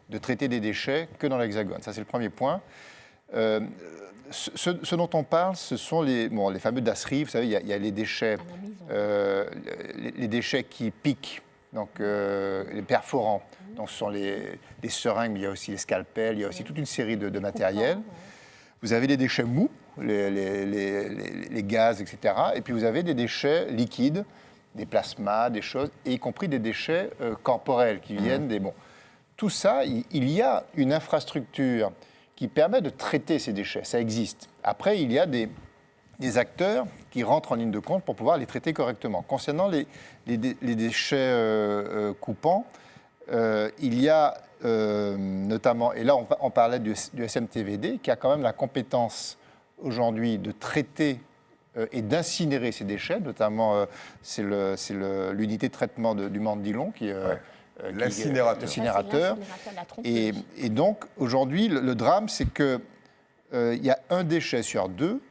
de traiter des déchets que dans l'Hexagone. Ça, c'est le premier point. Ce dont on parle, ce sont les fameux dasseries. Vous savez, il y a les déchets, les déchets qui piquent, donc les perforants. Donc, ce sont les seringues, mais il y a aussi les scalpels, il y a aussi toute une série de matériel. Vous avez des déchets mous, les gaz, etc. Et puis, vous avez des déchets liquides, des plasmas, des choses, et y compris des déchets corporels qui viennent des... Bon, tout ça, il y a une infrastructure qui permet de traiter ces déchets. Ça existe. Après, il y a des acteurs qui rentrent en ligne de compte pour pouvoir les traiter correctement. Concernant les déchets coupants, il y a notamment, et là on parlait du SMTVD, qui a quand même la compétence aujourd'hui de traiter et d'incinérer ces déchets, notamment c'est l'unité de traitement du Mans-de-Dillon qui... L'incinérateur. Et donc, aujourd'hui, le drame, c'est qu'il y a un déchet sur deux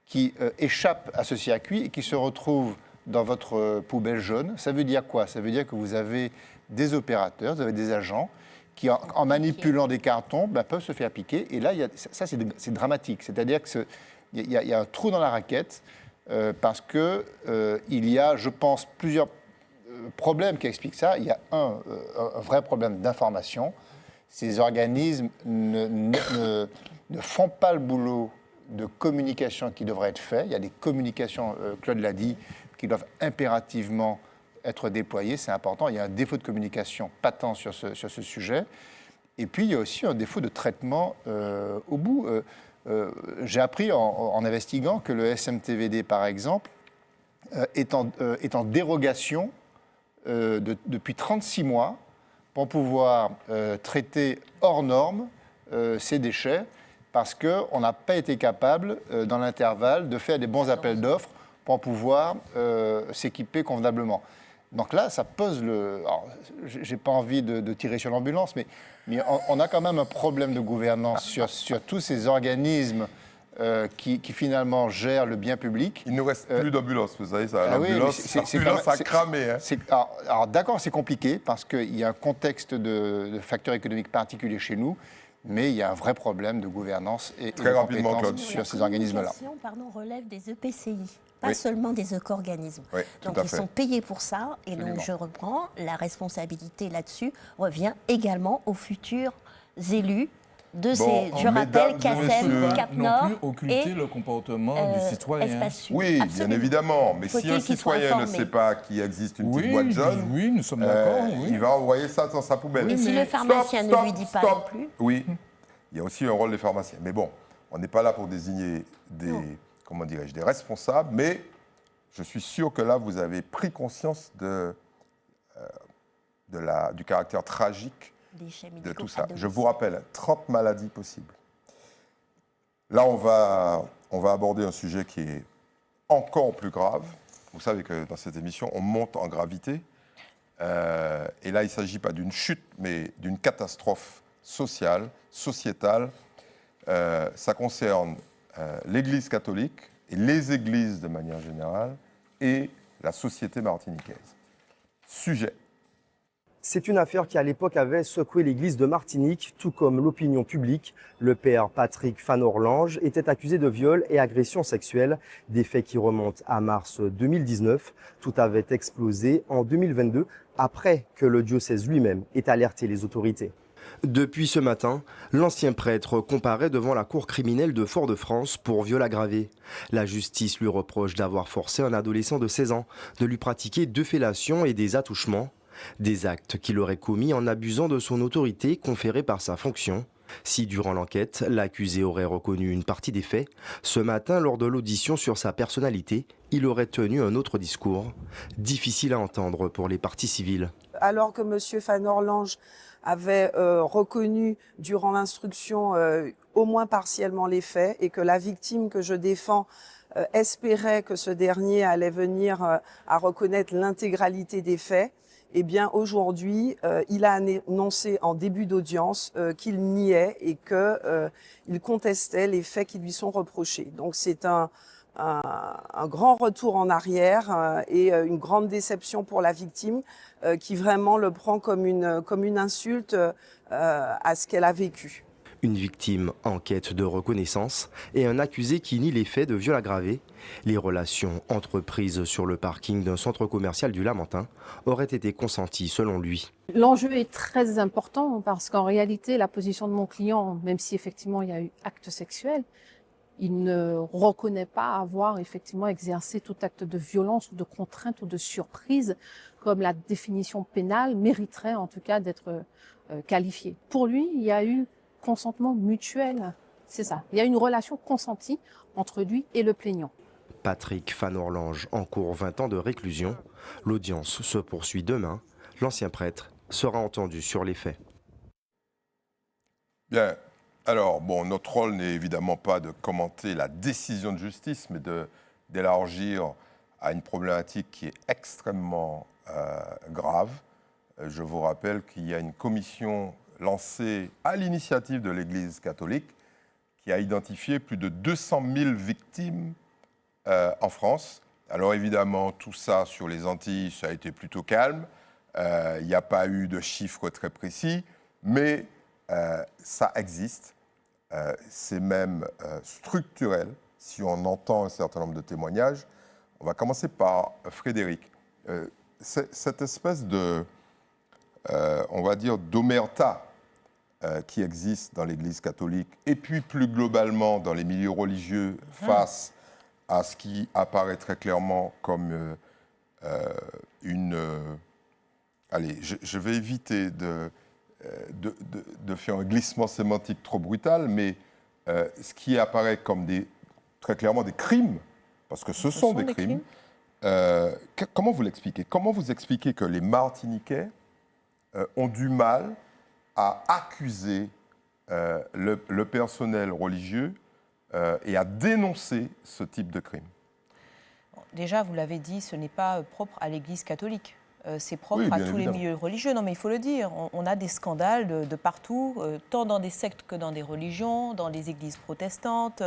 qui échappe à ce circuit et qui se retrouve dans votre poubelle jaune. Ça veut dire quoi? Ça veut dire que vous avez des opérateurs, vous avez des agents qui, en manipulant des cartons, peuvent se faire piquer. Et là, ça, c'est dramatique. C'est-à-dire qu'il y a un trou dans la raquette parce qu'il y a, je pense, plusieurs problèmes qui expliquent ça. Il y a un vrai problème d'information. Ces organismes ne font pas le boulot de communication qui devrait être fait. Il y a des communications, Claude l'a dit, qui doivent impérativement être déployées. C'est important. Il y a un défaut de communication patent sur ce sujet. Et puis, il y a aussi un défaut de traitement au bout. J'ai appris en investiguant que le SMTVD, par exemple, est en dérogation depuis 36 mois pour pouvoir traiter hors norme ces déchets parce qu'on n'a pas été capable, dans l'intervalle, de faire des bons appels d'offres pour pouvoir s'équiper convenablement. Donc là, ça pose Alors, je n'ai pas envie de tirer sur l'ambulance, mais on a quand même un problème de gouvernance sur tous ces organismes qui finalement gèrent le bien public. Il ne reste plus d'ambulance, vous savez, ça. L'ambulance a cramé. Hein. Alors d'accord, c'est compliqué parce qu'il y a un contexte de facteurs économiques particuliers chez nous, mais il y a un vrai problème de gouvernance et de compétence sur ces organismes-là. La communication, relève des EPCI, pas seulement des éco-organismes. Oui, donc ils sont payés pour ça, et donc je reprends, la responsabilité là-dessus revient également aux futurs élus. Je rappelle CACEM, Cap Nord non plus occulter le comportement du citoyen. Oui, bien évidemment. Mais si un citoyen ne sait pas qu'il existe une petite boîte jaune, nous sommes d'accord. Il va envoyer ça dans sa poubelle. Mais si le pharmacien ne lui dit pas non plus. Oui, il y a aussi un rôle des pharmaciens. Mais bon, on n'est pas là pour désigner des responsables, mais je suis sûr que là, vous avez pris conscience du caractère tragique de tout ça. Je vous rappelle, 30 maladies possibles. Là, on va aborder un sujet qui est encore plus grave. Vous savez que dans cette émission, on monte en gravité. Et là, il ne s'agit pas d'une chute, mais d'une catastrophe sociale, sociétale. Ça concerne l'Église catholique et les églises de manière générale et la société martiniquaise. Sujet. C'est une affaire qui, à l'époque, avait secoué l'église de Martinique, tout comme l'opinion publique. Le père Patrick Fanorlange était accusé de viol et agression sexuelle, des faits qui remontent à mars 2019. Tout avait explosé en 2022, après que le diocèse lui-même ait alerté les autorités. Depuis ce matin, l'ancien prêtre comparaît devant la cour criminelle de Fort-de-France pour viol aggravé. La justice lui reproche d'avoir forcé un adolescent de 16 ans de lui pratiquer 2 fellations et des attouchements. Des actes qu'il aurait commis en abusant de son autorité conférée par sa fonction. Si durant l'enquête, l'accusé aurait reconnu une partie des faits, ce matin, lors de l'audition sur sa personnalité, il aurait tenu un autre discours, difficile à entendre pour les parties civiles. Alors que M. Fanorlange avait reconnu durant l'instruction au moins partiellement les faits et que la victime que je défends espérait que ce dernier allait venir à reconnaître l'intégralité des faits, eh bien aujourd'hui, il a annoncé en début d'audience qu'il niait et qu'il contestait les faits qui lui sont reprochés. Donc c'est un grand retour en arrière et une grande déception pour la victime qui vraiment le prend comme une insulte à ce qu'elle a vécu. Une victime en quête de reconnaissance et un accusé qui nie les faits de viol aggravé. Les relations entreprises sur le parking d'un centre commercial du Lamentin auraient été consenties selon lui. L'enjeu est très important parce qu'en réalité, la position de mon client, même si effectivement il y a eu acte sexuel, il ne reconnaît pas avoir effectivement exercé tout acte de violence ou de contrainte ou de surprise comme la définition pénale mériterait en tout cas d'être qualifiée. Pour lui, il y a eu consentement mutuel, c'est ça. Il y a une relation consentie entre lui et le plaignant. Patrick Fanorlange encourt 20 ans de réclusion. L'audience se poursuit demain. L'ancien prêtre sera entendu sur les faits. Bien. Alors, bon, notre rôle n'est évidemment pas de commenter la décision de justice, mais d'élargir à une problématique qui est extrêmement grave. Je vous rappelle qu'il y a une commission lancée à l'initiative de l'Église catholique qui a identifié plus de 200 000 victimes en France. Alors évidemment, tout ça sur les Antilles, ça a été plutôt calme. Il n'y a pas eu de chiffres très précis, mais ça existe. C'est même structurel, si on entend un certain nombre de témoignages. On va commencer par Frédéric. Cette espèce de, on va dire, d'omerta qui existe dans l'Église catholique et puis plus globalement dans les milieux religieux face à ce qui apparaît très clairement comme allez, je vais éviter de faire un glissement sémantique trop brutal, mais ce qui apparaît comme très clairement des crimes, parce que ce sont des crimes. Comment vous l'expliquez ? Comment vous expliquez que les Martiniquais ont du mal à accuser le personnel religieux et à dénoncer ce type de crime ? Déjà, vous l'avez dit, ce n'est pas propre à l'Église catholique. C'est propre à tous les milieux religieux. Non, mais il faut le dire. On a des scandales de partout, tant dans des sectes que dans des religions, dans les églises protestantes,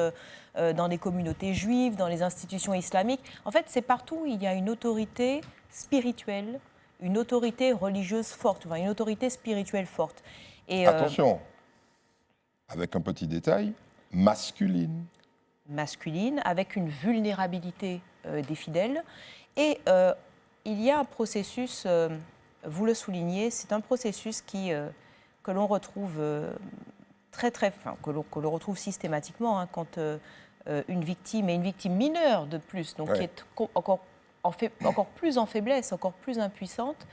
dans des communautés juives, dans les institutions islamiques. En fait, c'est partout où il y a une autorité spirituelle, une autorité religieuse forte, enfin, une autorité spirituelle forte. Et, attention, avec un petit détail, masculine. Masculine, avec une vulnérabilité des fidèles. Et il y a un processus, vous le soulignez, c'est un processus que l'on retrouve que l'on retrouve systématiquement quand une victime, et une victime mineure de plus, donc qui est encore plus en faiblesse, encore plus impuissante,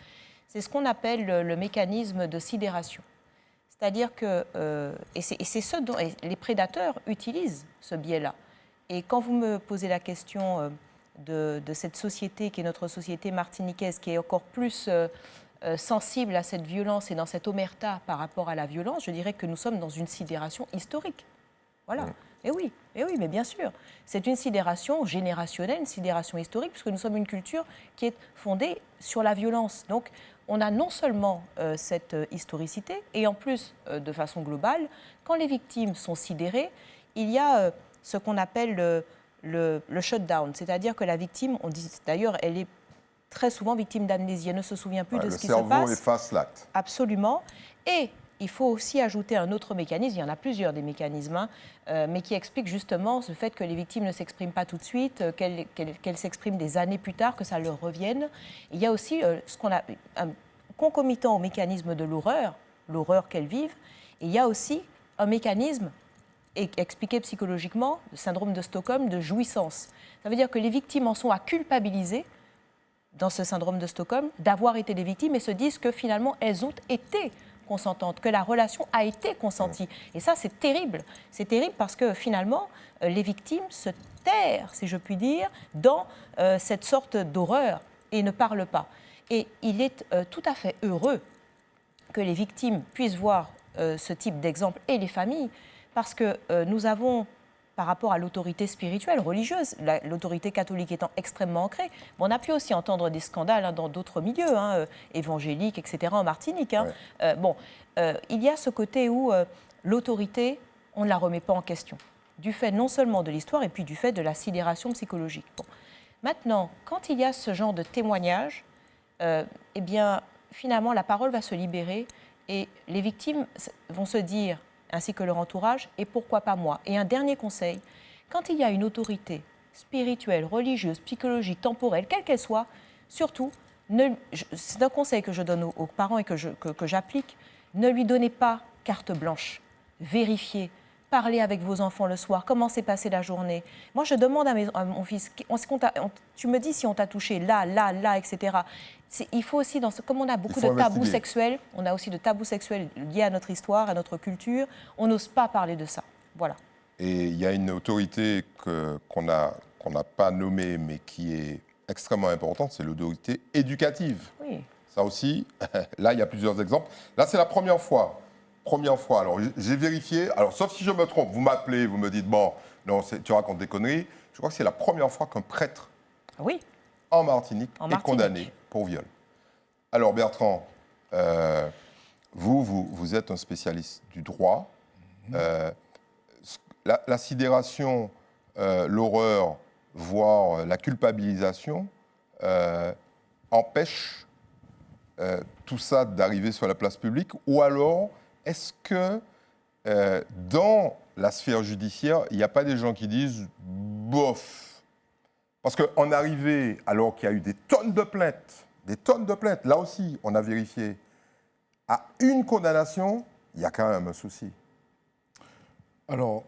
c'est ce qu'on appelle le mécanisme de sidération. C'est-à-dire que, et c'est ce dont les prédateurs utilisent ce biais-là. Et quand vous me posez la question de cette société qui est notre société martiniquaise, qui est encore plus sensible à cette violence et dans cette omerta par rapport à la violence, je dirais que nous sommes dans une sidération historique. Voilà. Et oui, mais bien sûr. C'est une sidération générationnelle, une sidération historique, puisque nous sommes une culture qui est fondée sur la violence. Donc, on a non seulement cette historicité, et en plus, de façon globale, quand les victimes sont sidérées, il y a ce qu'on appelle le shutdown, c'est-à-dire que la victime, on dit d'ailleurs, elle est très souvent victime d'amnésie, elle ne se souvient plus de ce qui se passe. Le cerveau efface l'acte. Absolument. Et il faut aussi ajouter un autre mécanisme, il y en a plusieurs des mécanismes, mais qui expliquent justement ce fait que les victimes ne s'expriment pas tout de suite, qu'elles s'expriment des années plus tard, que ça leur revienne. Il y a aussi ce qu'on a un concomitant au mécanisme de l'horreur qu'elles vivent, et il y a aussi un mécanisme expliqué psychologiquement, le syndrome de Stockholm, de jouissance. Ça veut dire que les victimes en sont à culpabiliser dans ce syndrome de Stockholm, d'avoir été des victimes et se disent que finalement, elles ont été consentantes, que la relation a été consentie. Et ça, c'est terrible. C'est terrible parce que finalement, les victimes se terrent, si je puis dire, dans cette sorte d'horreur et ne parlent pas. Et il est tout à fait heureux que les victimes puissent voir ce type d'exemple et les familles, parce que nous avons, par rapport à l'autorité spirituelle, religieuse, l'autorité catholique étant extrêmement ancrée, on a pu aussi entendre des scandales dans d'autres milieux, évangéliques, etc., en Martinique. Il y a ce côté où l'autorité, on ne la remet pas en question, du fait non seulement de l'histoire, et puis du fait de la sidération psychologique. Bon. Maintenant, quand il y a ce genre de témoignage, eh bien, finalement, la parole va se libérer et les victimes vont se dire, ainsi que leur entourage, et pourquoi pas moi? Et un dernier conseil, quand il y a une autorité spirituelle, religieuse, psychologique, temporelle, quelle qu'elle soit, surtout, c'est un conseil que je donne aux parents et que j'applique, ne lui donnez pas carte blanche, vérifiez, parlez avec vos enfants le soir, comment s'est passée la journée. Moi, je demande à mon fils, tu me dis si on t'a touché là, etc. Il faut aussi, comme on a beaucoup de tabous sexuels, on a aussi de tabous sexuels liés à notre histoire, à notre culture, on n'ose pas parler de ça. Voilà. Et il y a une autorité qu'on n'a pas nommée, mais qui est extrêmement importante, c'est l'autorité éducative. Oui. Ça aussi, là, il y a plusieurs exemples. Là, c'est la première fois. Alors, j'ai vérifié. Alors, sauf si je me trompe, vous m'appelez, vous me dites, bon, non, tu racontes des conneries. Je crois que c'est la première fois qu'un prêtre en Martinique est condamné pour viol. Alors, Bertrand, vous êtes un spécialiste du droit. La sidération, l'horreur, voire la culpabilisation, empêche tout ça d'arriver sur la place publique, ou alors est-ce que dans la sphère judiciaire, il n'y a pas des gens qui disent « bof ». Parce qu'en arrivé, alors qu'il y a eu des tonnes de plaintes, là aussi, on a vérifié, à une condamnation, il y a quand même un souci. Alors,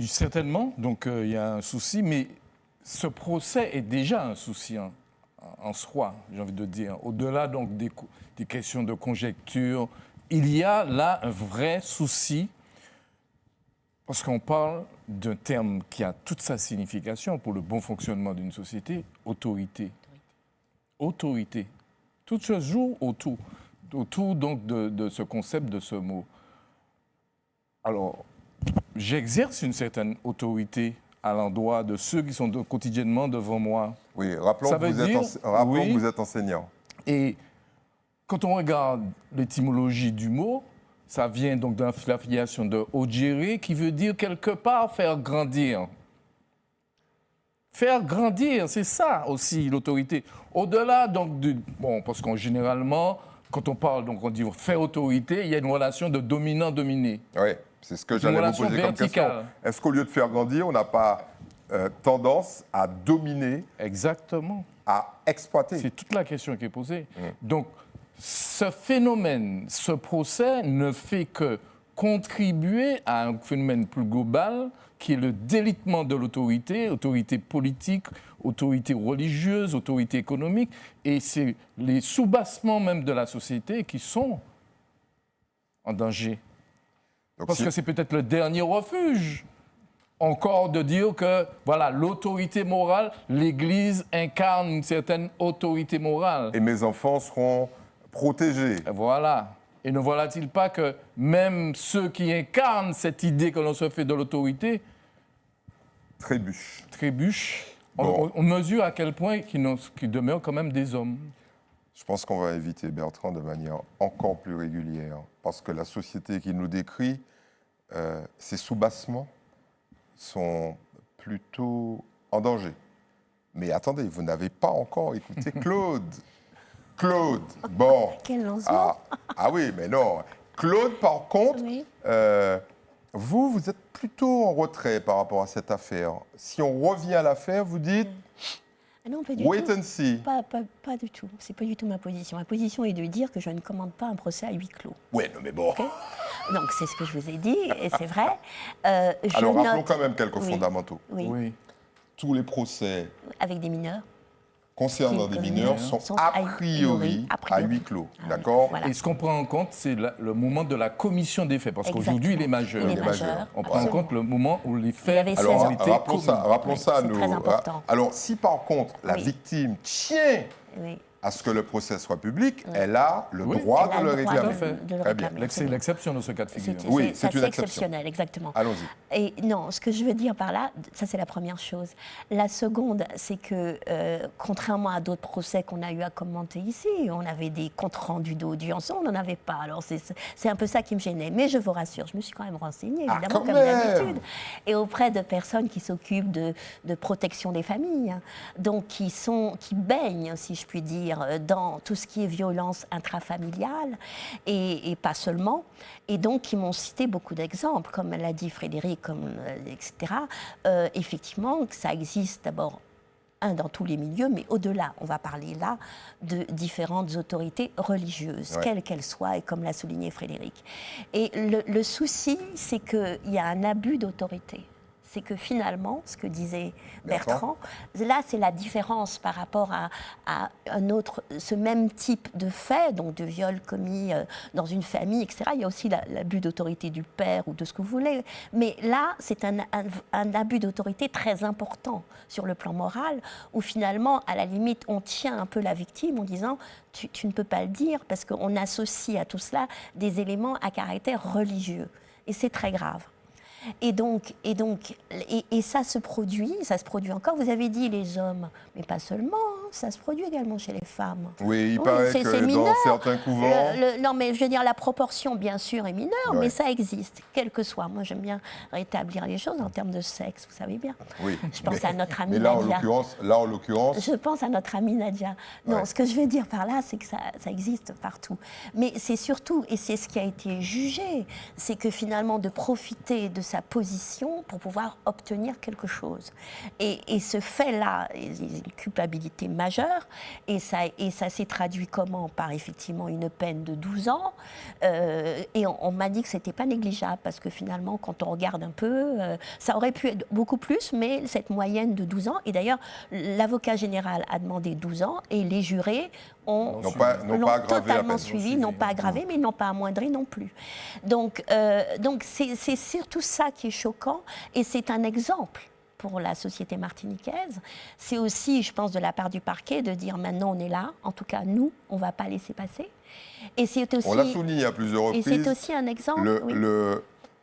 certainement, donc il y a un souci, mais ce procès est déjà un souci en soi, j'ai envie de dire. Au-delà donc des questions de conjecture, il y a là un vrai souci, parce qu'on parle d'un terme qui a toute sa signification pour le bon fonctionnement d'une société, autorité. Autorité. Tout se joue autour donc de ce concept, de ce mot. Alors, j'exerce une certaine autorité à l'endroit de ceux qui sont quotidiennement devant moi. Oui, rappelons que vous êtes enseignant. Et quand on regarde l'étymologie du mot, ça vient donc de l'affiliation de Ojere, qui veut dire quelque part faire grandir. Faire grandir, c'est ça aussi l'autorité. Au-delà donc parce qu'en généralement, quand on parle, donc on dit faire autorité, il y a une relation de dominant-dominé. Oui, c'est ce que j'allais vous poser comme question. Est-ce qu'au lieu de faire grandir, on n'a pas tendance à dominer? Exactement. À exploiter? C'est toute la question qui est posée. Donc, ce phénomène, ce procès ne fait que contribuer à un phénomène plus global qui est le délitement de l'autorité, autorité politique, autorité religieuse, autorité économique, et c'est les soubassements même de la société qui sont en danger. Donc parce que c'est peut-être le dernier refuge encore de dire que voilà, l'autorité morale, l'Église incarne une certaine autorité morale. Et mes enfants seront protégés. Voilà. Et ne voilà-t-il pas que même ceux qui incarnent cette idée que l'on se fait de l'autorité trébuchent. Bon. On mesure à quel point qu'ils demeurent quand même des hommes. Je pense qu'on va éviter Bertrand de manière encore plus régulière, parce que la société qui nous décrit, ces soubassements sont plutôt en danger. Mais attendez, vous n'avez pas encore écouté Claude. Claude, bon. Quel lancement. Ah oui, mais non. Claude, par contre, oui. Vous êtes plutôt en retrait par rapport à cette affaire. Si on revient à l'affaire, vous dites non, pas du wait tout. And see. Pas du tout. C'est pas du tout ma position. Ma position est de dire que je ne commande pas un procès à huis clos. Oui, non, mais bon. Okay, donc c'est ce que je vous ai dit, et c'est vrai. Alors rappelons quand même quelques fondamentaux. Oui. Tous les procès. Avec des mineurs. concernant des mineurs sont a priori à huis clos. D'accord. Et ce qu'on prend en compte, c'est le moment de la commission des faits, parce qu'aujourd'hui, il est majeur. On prend en compte le moment où les faits ont été commis. Rappelons ça à nos... très important. Alors, si par contre, la victime tient à ce que le procès soit public, elle a le droit de le réclamer. Très bien. C'est l'exception de ce cas de figure. Oui, c'est une exception. Exceptionnel, exactement. Allons-y. Et non, ce que je veux dire par là, ça c'est la première chose. La seconde, c'est que contrairement à d'autres procès qu'on a eu à commenter ici, on avait des comptes rendus d'audience, on n'en avait pas. Alors c'est un peu ça qui me gênait. Mais je vous rassure, je me suis quand même renseignée, évidemment, comme d'habitude. Et auprès de personnes qui s'occupent de protection des familles, hein. Donc qui baignent, si je puis dire, dans tout ce qui est violence intrafamiliale et pas seulement, et donc qui m'ont cité beaucoup d'exemples, comme l'a dit Frédéric, etc. Effectivement, que ça existe d'abord dans tous les milieux, mais au-delà, on va parler là de différentes autorités religieuses, quelles qu'elles soient, et comme l'a souligné Frédéric. Et le souci, c'est qu'il y a un abus d'autorité. C'est que finalement, ce que disait Bertrand, là, c'est la différence par rapport à ce même type de fait, donc de viol commis dans une famille, etc. Il y a aussi l'abus d'autorité du père ou de ce que vous voulez. Mais là, c'est un abus d'autorité très important sur le plan moral, où finalement, à la limite, on tient un peu la victime en disant « tu ne peux pas le dire » parce qu'on associe à tout cela des éléments à caractère religieux. Et c'est très grave. Et ça se produit encore. Vous avez dit les hommes, mais pas seulement, hein, ça se produit également chez les femmes. Oui, il paraît que mineur. dans certains couvents... non, mais je veux dire, la proportion, bien sûr, est mineure, mais ça existe, quel que soit. Moi, j'aime bien rétablir les choses en termes de sexe, vous savez bien. Oui. Je pense à notre amie mais là, Nadia. en l'occurrence... Je pense à notre amie Nadia. Non, ce que je veux dire par là, c'est que ça existe partout. Mais c'est surtout, et c'est ce qui a été jugé, c'est que finalement, de profiter de sa position pour pouvoir obtenir quelque chose. Et ce fait-là, une culpabilité majeure, et ça s'est traduit comment? Par effectivement une peine de 12 ans, et on m'a dit que c'était pas négligeable, parce que finalement, quand on regarde un peu, ça aurait pu être beaucoup plus, mais cette moyenne de 12 ans, et d'ailleurs, l'avocat général a demandé 12 ans, et les jurés l'ont totalement suivi, n'ont pas aggravé, mais ils n'ont pas amoindri non plus. Donc c'est surtout ça qui est choquant, et c'est un exemple pour la société martiniquaise. C'est aussi, je pense, de la part du parquet de dire maintenant on est là, en tout cas nous, on ne va pas laisser passer. Et c'est aussi, on l'a souligné à plusieurs reprises. Et c'est aussi un exemple.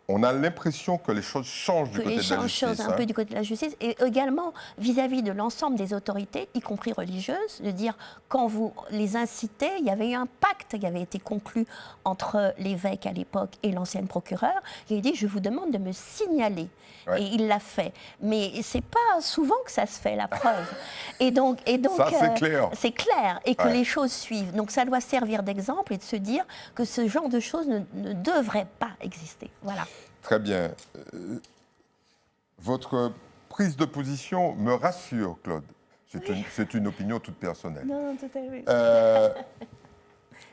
On a l'impression que les choses changent du côté de la justice. Un peu du côté de la justice, et également vis-à-vis de l'ensemble des autorités, y compris religieuses, de dire, quand vous les incitez, il y avait eu un pacte qui avait été conclu entre l'évêque à l'époque et l'ancienne procureure, qui a dit, je vous demande de me signaler. Et il l'a fait. Mais c'est pas souvent que ça se fait, la preuve. Et donc ça, c'est clair. C'est clair, et que les choses suivent. Donc ça doit servir d'exemple et de se dire que ce genre de choses ne devrait pas exister. Voilà. Très bien. Votre prise de position me rassure, Claude. C'est une opinion toute personnelle. Non, tout à fait.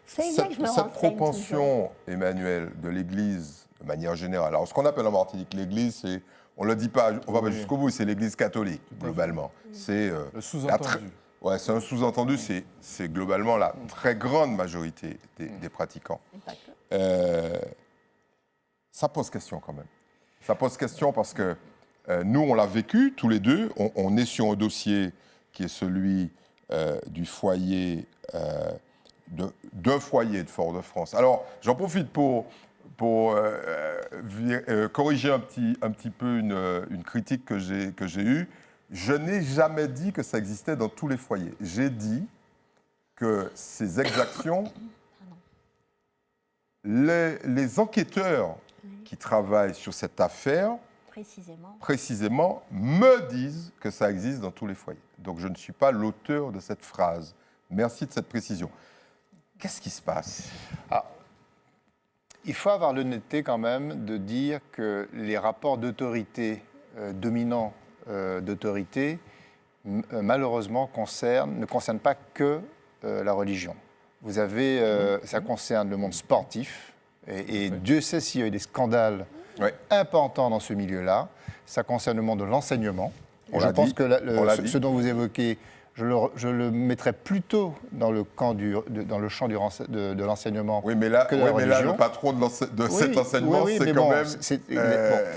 Cette propension, Emmanuel, de l'Église, de manière générale. Alors, ce qu'on appelle en Martinique l'Église, c'est, on ne le dit pas, on va pas jusqu'au bout, c'est l'Église catholique, globalement. C'est le sous-entendu. Ouais, c'est un sous-entendu, c'est globalement la très grande majorité des pratiquants. Ça pose question quand même. Ça pose question parce que nous, on l'a vécu tous les deux. On est sur un dossier qui est celui du foyer, d'un foyer de Fort-de-France. Alors, j'en profite pour corriger un petit peu une critique que j'ai eue. Je n'ai jamais dit que ça existait dans tous les foyers. J'ai dit que ces exactions, les enquêteurs qui travaillent sur cette affaire, précisément, me disent que ça existe dans tous les foyers. Donc je ne suis pas l'auteur de cette phrase. Merci de cette précision. Qu'est-ce qui se passe? Il faut avoir l'honnêteté quand même de dire que les rapports d'autorité dominants d'autorité, malheureusement, ne concernent pas que la religion. Vous avez, ça concerne le monde sportif, et Dieu sait s'il y a eu des scandales importants dans ce milieu-là. Ça concerne le monde de l'enseignement. Je pense que ce dont vous évoquez je le mettrais plutôt dans le champ de l'enseignement oui, mais là, que de la religion. Mais là, le patron de cet enseignement, c'est quand même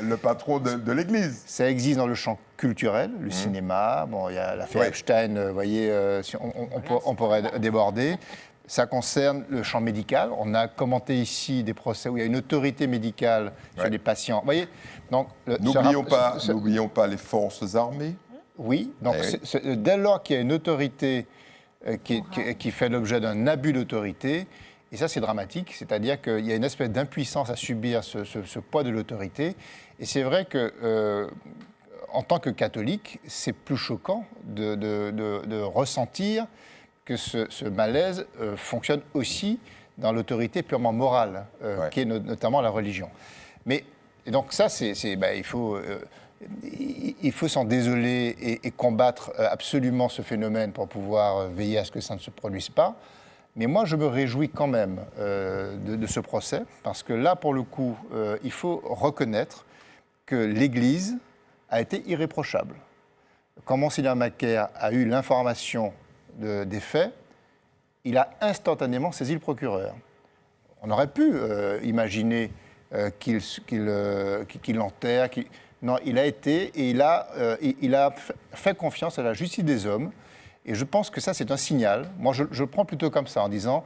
le patron de l'Église. Ça existe dans le champ culturel, le cinéma. Bon, il y a l'affaire Epstein, vous voyez, on pourrait déborder. Ça concerne le champ médical. On a commenté ici des procès où il y a une autorité médicale sur les patients. Vous voyez, donc n'oublions pas les forces armées. Oui, donc dès lors qu'il y a une autorité qui fait l'objet d'un abus d'autorité, et ça c'est dramatique, c'est-à-dire qu'il y a une espèce d'impuissance à subir ce poids de l'autorité. Et c'est vrai que, en tant que catholique, c'est plus choquant de ressentir que ce malaise fonctionne aussi dans l'autorité purement morale, qui est notamment la religion. Et donc ça, il faut s'en désoler et combattre absolument ce phénomène pour pouvoir veiller à ce que ça ne se produise pas. Mais moi, je me réjouis quand même de ce procès, parce que là, pour le coup, il faut reconnaître que l'Église a été irréprochable. Quand Monseigneur Macaire a eu l'information des faits, il a instantanément saisi le procureur. On aurait pu imaginer qu'il l'enterre. Non, il a été et il a fait confiance à la justice des hommes. Et je pense que ça, c'est un signal. Moi, je le prends plutôt comme ça, en disant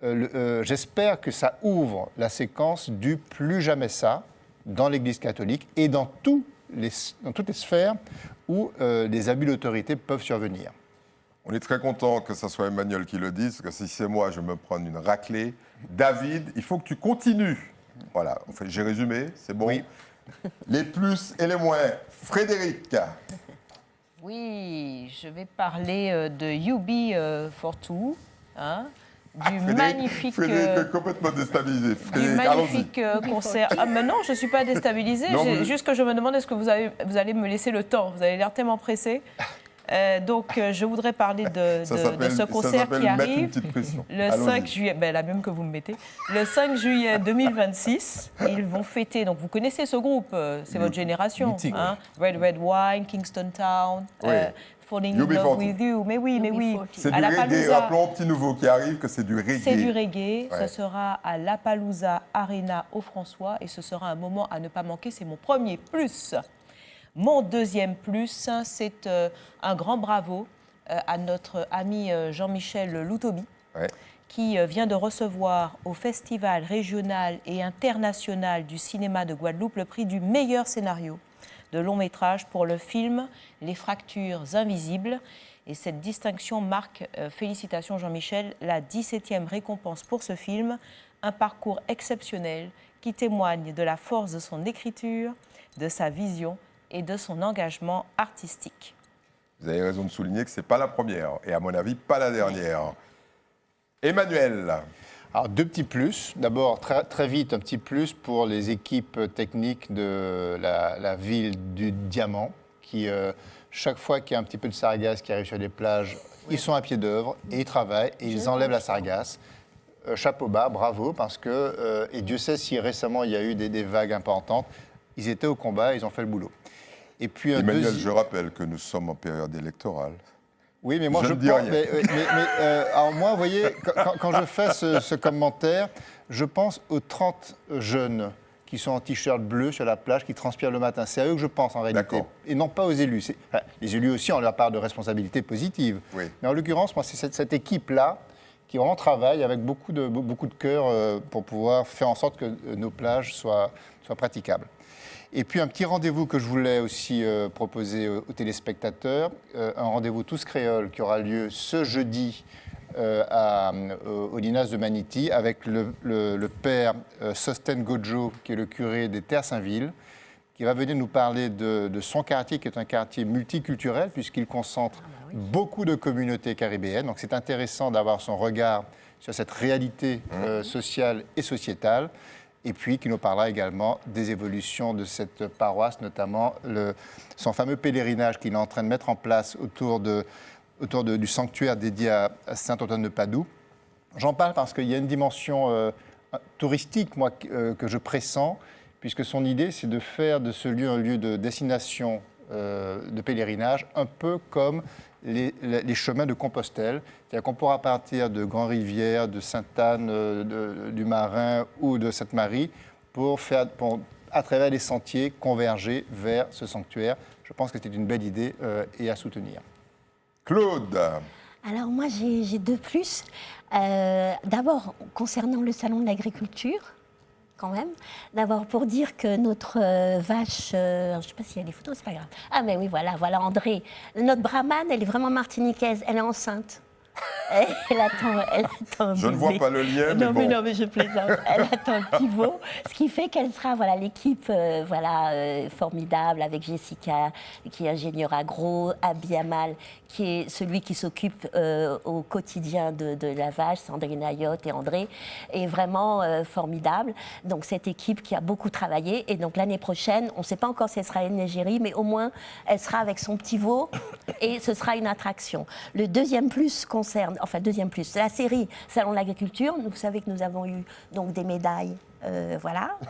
j'espère que ça ouvre la séquence du plus jamais ça dans l'Église catholique et dans toutes les sphères où des abus d'autorité peuvent survenir. On est très content que ce soit Emmanuel qui le dise, parce que si c'est moi, je vais me prendre une raclée. David, il faut que tu continues. Voilà, j'ai résumé, c'est bon. Oui. Les plus et les moins. Frédéric. Oui, je vais parler de UB42, du magnifique... Frédéric est complètement déstabilisé. Du magnifique concert. Ah, mais non, je ne suis pas déstabilisée. Juste que je me demande, est-ce que vous allez me laisser le temps? Vous avez l'air tellement pressé. Donc, je voudrais parler de ce concert qui arrive le 5 juillet, la même que vous me mettez, le 5 juillet 2026. Ils vont fêter, donc vous connaissez ce groupe, c'est votre génération, mythique, Red Red Wine, Kingston Town, Falling in Love with You, mais oui. C'est du reggae, rappelons au petit nouveau qui arrive que c'est du reggae. C'est du reggae, ce sera à Lapalooza Arena au François et ce sera un moment à ne pas manquer, c'est mon premier plus. Mon deuxième plus, c'est un grand bravo à notre ami Jean-Michel Loutobi, qui vient de recevoir au Festival régional et international du cinéma de Guadeloupe le prix du meilleur scénario de long métrage pour le film Les Fractures Invisibles. Et cette distinction marque, félicitations Jean-Michel, la 17e récompense pour ce film, un parcours exceptionnel qui témoigne de la force de son écriture, de sa vision et de son engagement artistique. Vous avez raison de souligner que ce n'est pas la première, et à mon avis, pas la dernière. Emmanuel. Alors, deux petits plus. D'abord, très vite, un petit plus pour les équipes techniques de la ville du Diamant, qui, chaque fois qu'il y a un petit peu de sargasse qui arrive sur les plages, ils sont à pied d'œuvre, et ils travaillent, et ils enlèvent la sargasse. Chapeau bas, bravo, parce que, et Dieu sait si récemment il y a eu des vagues importantes, ils étaient au combat, ils ont fait le boulot. Et puis, Emmanuel, je rappelle que nous sommes en période électorale. Oui, mais moi, je pense... alors moi, vous voyez, quand je fais ce commentaire, je pense aux 30 jeunes qui sont en t-shirt bleu sur la plage, qui transpirent le matin. C'est à eux que je pense, en réalité. Et non pas aux élus. Les élus aussi ont leur part de responsabilité positive. Oui. Mais en l'occurrence, moi, c'est cette équipe-là qui vraiment travaille avec beaucoup de cœur pour pouvoir faire en sorte que nos plages soient praticables. Et puis un petit rendez-vous que je voulais aussi proposer aux téléspectateurs, un rendez-vous tous créoles qui aura lieu ce jeudi au Linas de Maniti avec le père Sosten Gojo, qui est le curé des Terres Saint-Ville, qui va venir nous parler de son quartier, qui est un quartier multiculturel, puisqu'il concentre beaucoup de communautés caribéennes. Donc c'est intéressant d'avoir son regard sur cette réalité sociale et sociétale. Et puis qui nous parlera également des évolutions de cette paroisse, notamment son fameux pèlerinage qu'il est en train de mettre en place autour du sanctuaire dédié à Saint-Antoine de Padoue. J'en parle parce qu'il y a une dimension touristique, moi, que je pressens, puisque son idée, c'est de faire de ce lieu un lieu de destination de pèlerinage, un peu comme les chemins de Compostelle. C'est-à-dire qu'on pourra partir de Grand-Rivière, de Sainte-Anne, du Marin ou de Sainte-Marie pour, à travers les sentiers, converger vers ce sanctuaire. Je pense que c'était une belle idée et à soutenir. Claude. Alors moi, j'ai deux plus. D'abord, concernant le salon de l'agriculture, quand même. D'abord, pour dire que notre vache, je ne sais pas s'il y a des photos, c'est pas grave. Ah mais oui, voilà André. Notre brahmane, elle est vraiment martiniquaise, elle est enceinte. Elle attend Je ne vois pas le lien, mais bon. Non, mais je plaisante. Elle attend un pivot, ce qui fait qu'elle sera, l'équipe, formidable avec Jessica, qui est ingénieure agro, Abiamal, qui est celui qui s'occupe au quotidien de la vache, Sandrine Ayotte et André, est vraiment formidable. Donc cette équipe qui a beaucoup travaillé, et donc l'année prochaine, on ne sait pas encore si elle sera en Égérie, mais au moins elle sera avec son petit veau et ce sera une attraction. Le deuxième plus concerne, la série Salon de l'agriculture. Vous savez que nous avons eu donc des médailles.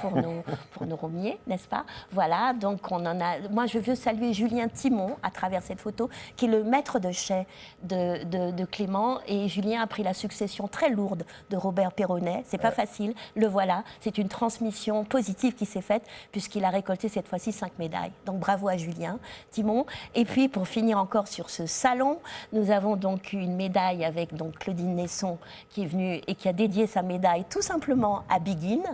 Pour nos romiers, n'est-ce pas? Voilà, donc on en a. Moi, je veux saluer Julien Timon à travers cette photo, qui est le maître de chai de Clément. Et Julien a pris la succession très lourde de Robert Perronnet. C'est pas facile, le voilà. C'est une transmission positive qui s'est faite, puisqu'il a récolté cette fois-ci 5 médailles. Donc bravo à Julien Timon. Et puis, pour finir encore sur ce salon, nous avons donc une médaille avec donc Claudine Nesson, qui est venue et qui a dédié sa médaille tout simplement à Biguine.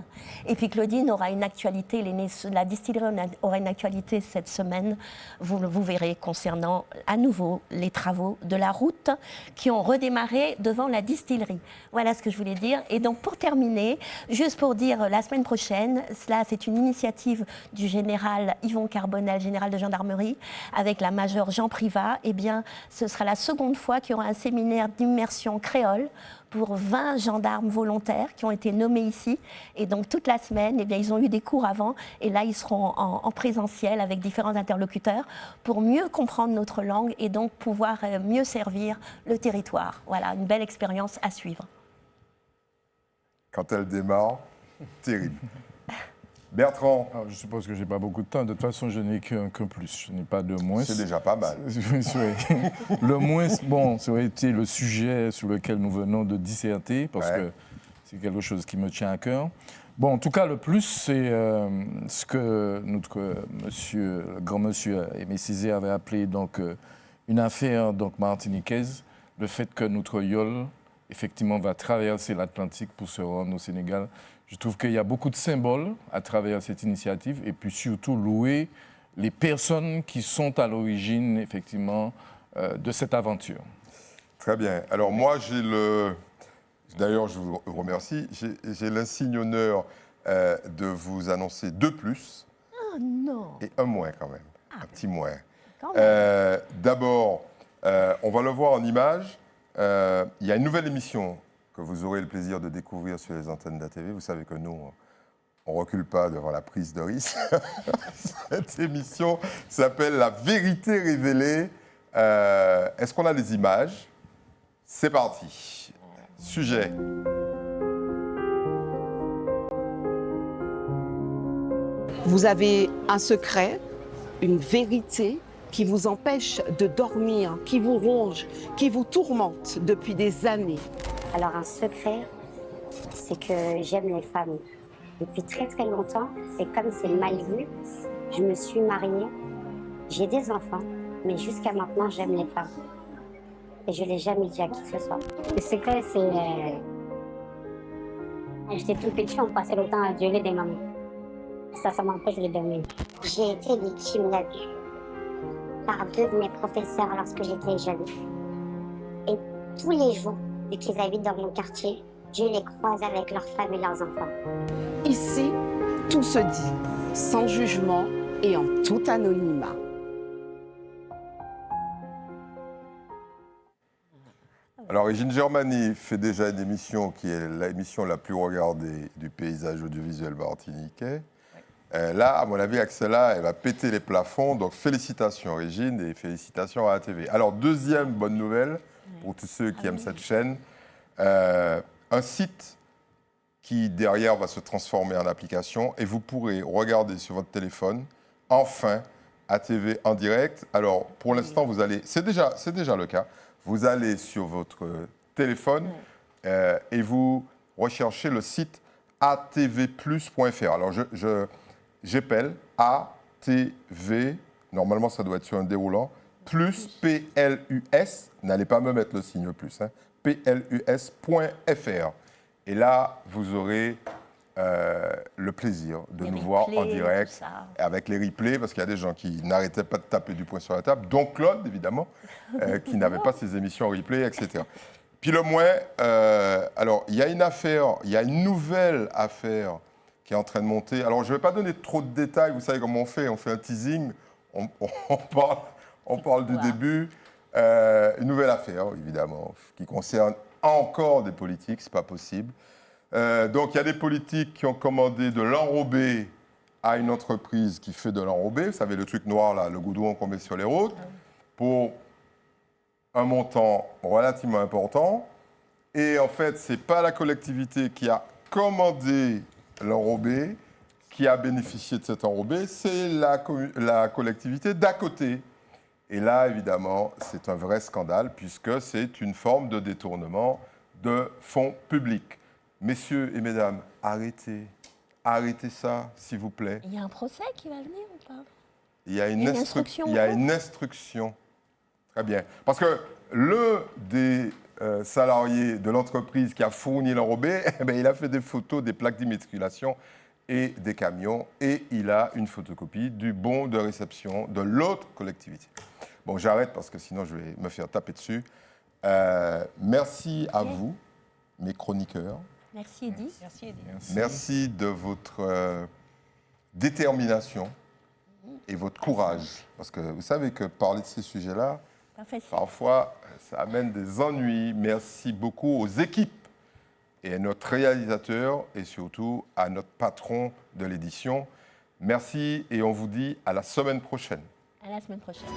Et puis Claudine aura une actualité, la distillerie aura une actualité cette semaine, vous verrez, concernant à nouveau les travaux de la route qui ont redémarré devant la distillerie. Voilà ce que je voulais dire. Et donc pour terminer, juste pour dire, la semaine prochaine, c'est une initiative du général Yvon Carbonel, général de gendarmerie, avec la majeure Jean Privat. Eh bien, ce sera la seconde fois qu'il y aura un séminaire d'immersion créole pour 20 gendarmes volontaires qui ont été nommés ici. Et donc, toute la semaine, eh bien, ils ont eu des cours avant. Et là, ils seront en présentiel avec différents interlocuteurs pour mieux comprendre notre langue et donc pouvoir mieux servir le territoire. Voilà, une belle expérience à suivre. Quand elle démarre, terrible. Bertrand. Alors, je suppose que je n'ai pas beaucoup de temps. De toute façon, je n'ai qu'un plus. Je n'ai pas de moins. C'est déjà pas mal. Le moins, ça aurait été le sujet sur lequel nous venons de disserter, parce que c'est quelque chose qui me tient à cœur. Bon, en tout cas, le plus, c'est ce que notre grand monsieur Aimé Césaire avait appelé donc, une affaire donc, martiniquaise, le fait que notre yole, effectivement, va traverser l'Atlantique pour se rendre au Sénégal. Je trouve qu'il y a beaucoup de symboles à travers cette initiative et puis surtout louer les personnes qui sont à l'origine, effectivement, de cette aventure. Très bien. Alors moi, d'ailleurs, je vous remercie. J'ai l'insigne honneur de vous annoncer 2 plus. Oh non. Et un moins quand même. Un petit moins. Même. D'abord, on va le voir en images. Il y a une nouvelle émission que vous aurez le plaisir de découvrir sur les antennes d'ATV. Vous savez que nous, on ne recule pas devant la prise de risque. Cette émission s'appelle La vérité révélée. Est-ce qu'on a les images? C'est parti. Sujet. Vous avez un secret, une vérité qui vous empêche de dormir, qui vous ronge, qui vous tourmente depuis des années. Alors un secret, c'est que j'aime les femmes. Depuis très très longtemps, c'est comme c'est mal vu. Je me suis mariée, j'ai des enfants, mais jusqu'à maintenant, j'aime les femmes. Et je ne l'ai jamais dit à qui que ce soit. Le secret, c'est... J'étais tout petit, on passait le temps à violer des mamans. Ça m'empêche de dormir. J'ai été victime d'abus par 2 de mes professeurs lorsque j'étais jeune. Et tous les jours, vu qu'ils habitent dans mon quartier, je les croise avec leurs femmes et leurs enfants. Ici, tout se dit, sans jugement et en tout anonymat. Alors, Régine Germani fait déjà une émission qui est l'émission la plus regardée du paysage audiovisuel martiniquais. Là, à mon avis, Axella, elle va péter les plafonds. Donc, félicitations, Régine, et félicitations à ATV. Alors, deuxième bonne nouvelle, pour tous ceux qui aiment cette chaîne, un site qui, derrière, va se transformer en application et vous pourrez regarder sur votre téléphone, enfin, ATV en direct. Alors, pour l'instant, vous allez... C'est déjà le cas. Vous allez sur votre téléphone et vous recherchez le site atvplus.fr. Alors, j'appelle ATV, normalement, ça doit être sur un déroulant, plus PLUS, n'allez pas me mettre le signe plus, hein, PLUS.fr. Et là, vous aurez le plaisir de nous voir en direct avec les replays, parce qu'il y a des gens qui n'arrêtaient pas de taper du poing sur la table, dont Claude, évidemment, qui n'avait pas ses émissions en replay, etc. Puis le moins, alors, il y a une nouvelle affaire qui est en train de monter. Alors, je ne vais pas donner trop de détails, vous savez comment on fait un teasing, on parle du début. Une nouvelle affaire, évidemment, qui concerne encore des politiques, ce n'est pas possible. Donc, il y a des politiques qui ont commandé de l'enrobé à une entreprise qui fait de l'enrobé. Vous savez, le truc noir, là, le goudron qu'on met sur les routes, pour un montant relativement important. Et en fait, ce n'est pas la collectivité qui a commandé l'enrobé qui a bénéficié de cet enrobé, c'est la collectivité d'à côté. Et là, évidemment, c'est un vrai scandale puisque c'est une forme de détournement de fonds publics. Messieurs et mesdames, arrêtez ça, s'il vous plaît. Il y a un procès qui va venir ou pas? Il y a une instruction. Très bien. Parce que l'un des salariés de l'entreprise qui a fourni l'enrobé, il a fait des photos des plaques d'immatriculation et des camions, et il a une photocopie du bon de réception de l'autre collectivité. Bon, j'arrête parce que sinon je vais me faire taper dessus. Merci à vous, mes chroniqueurs. Merci Eddy. Merci de votre détermination et votre courage. Parce que vous savez que parler de ces sujets-là, parfois, ça amène des ennuis. Merci beaucoup aux équipes et à notre réalisateur et surtout à notre patron de l'édition. Merci et on vous dit à la semaine prochaine. À la semaine prochaine.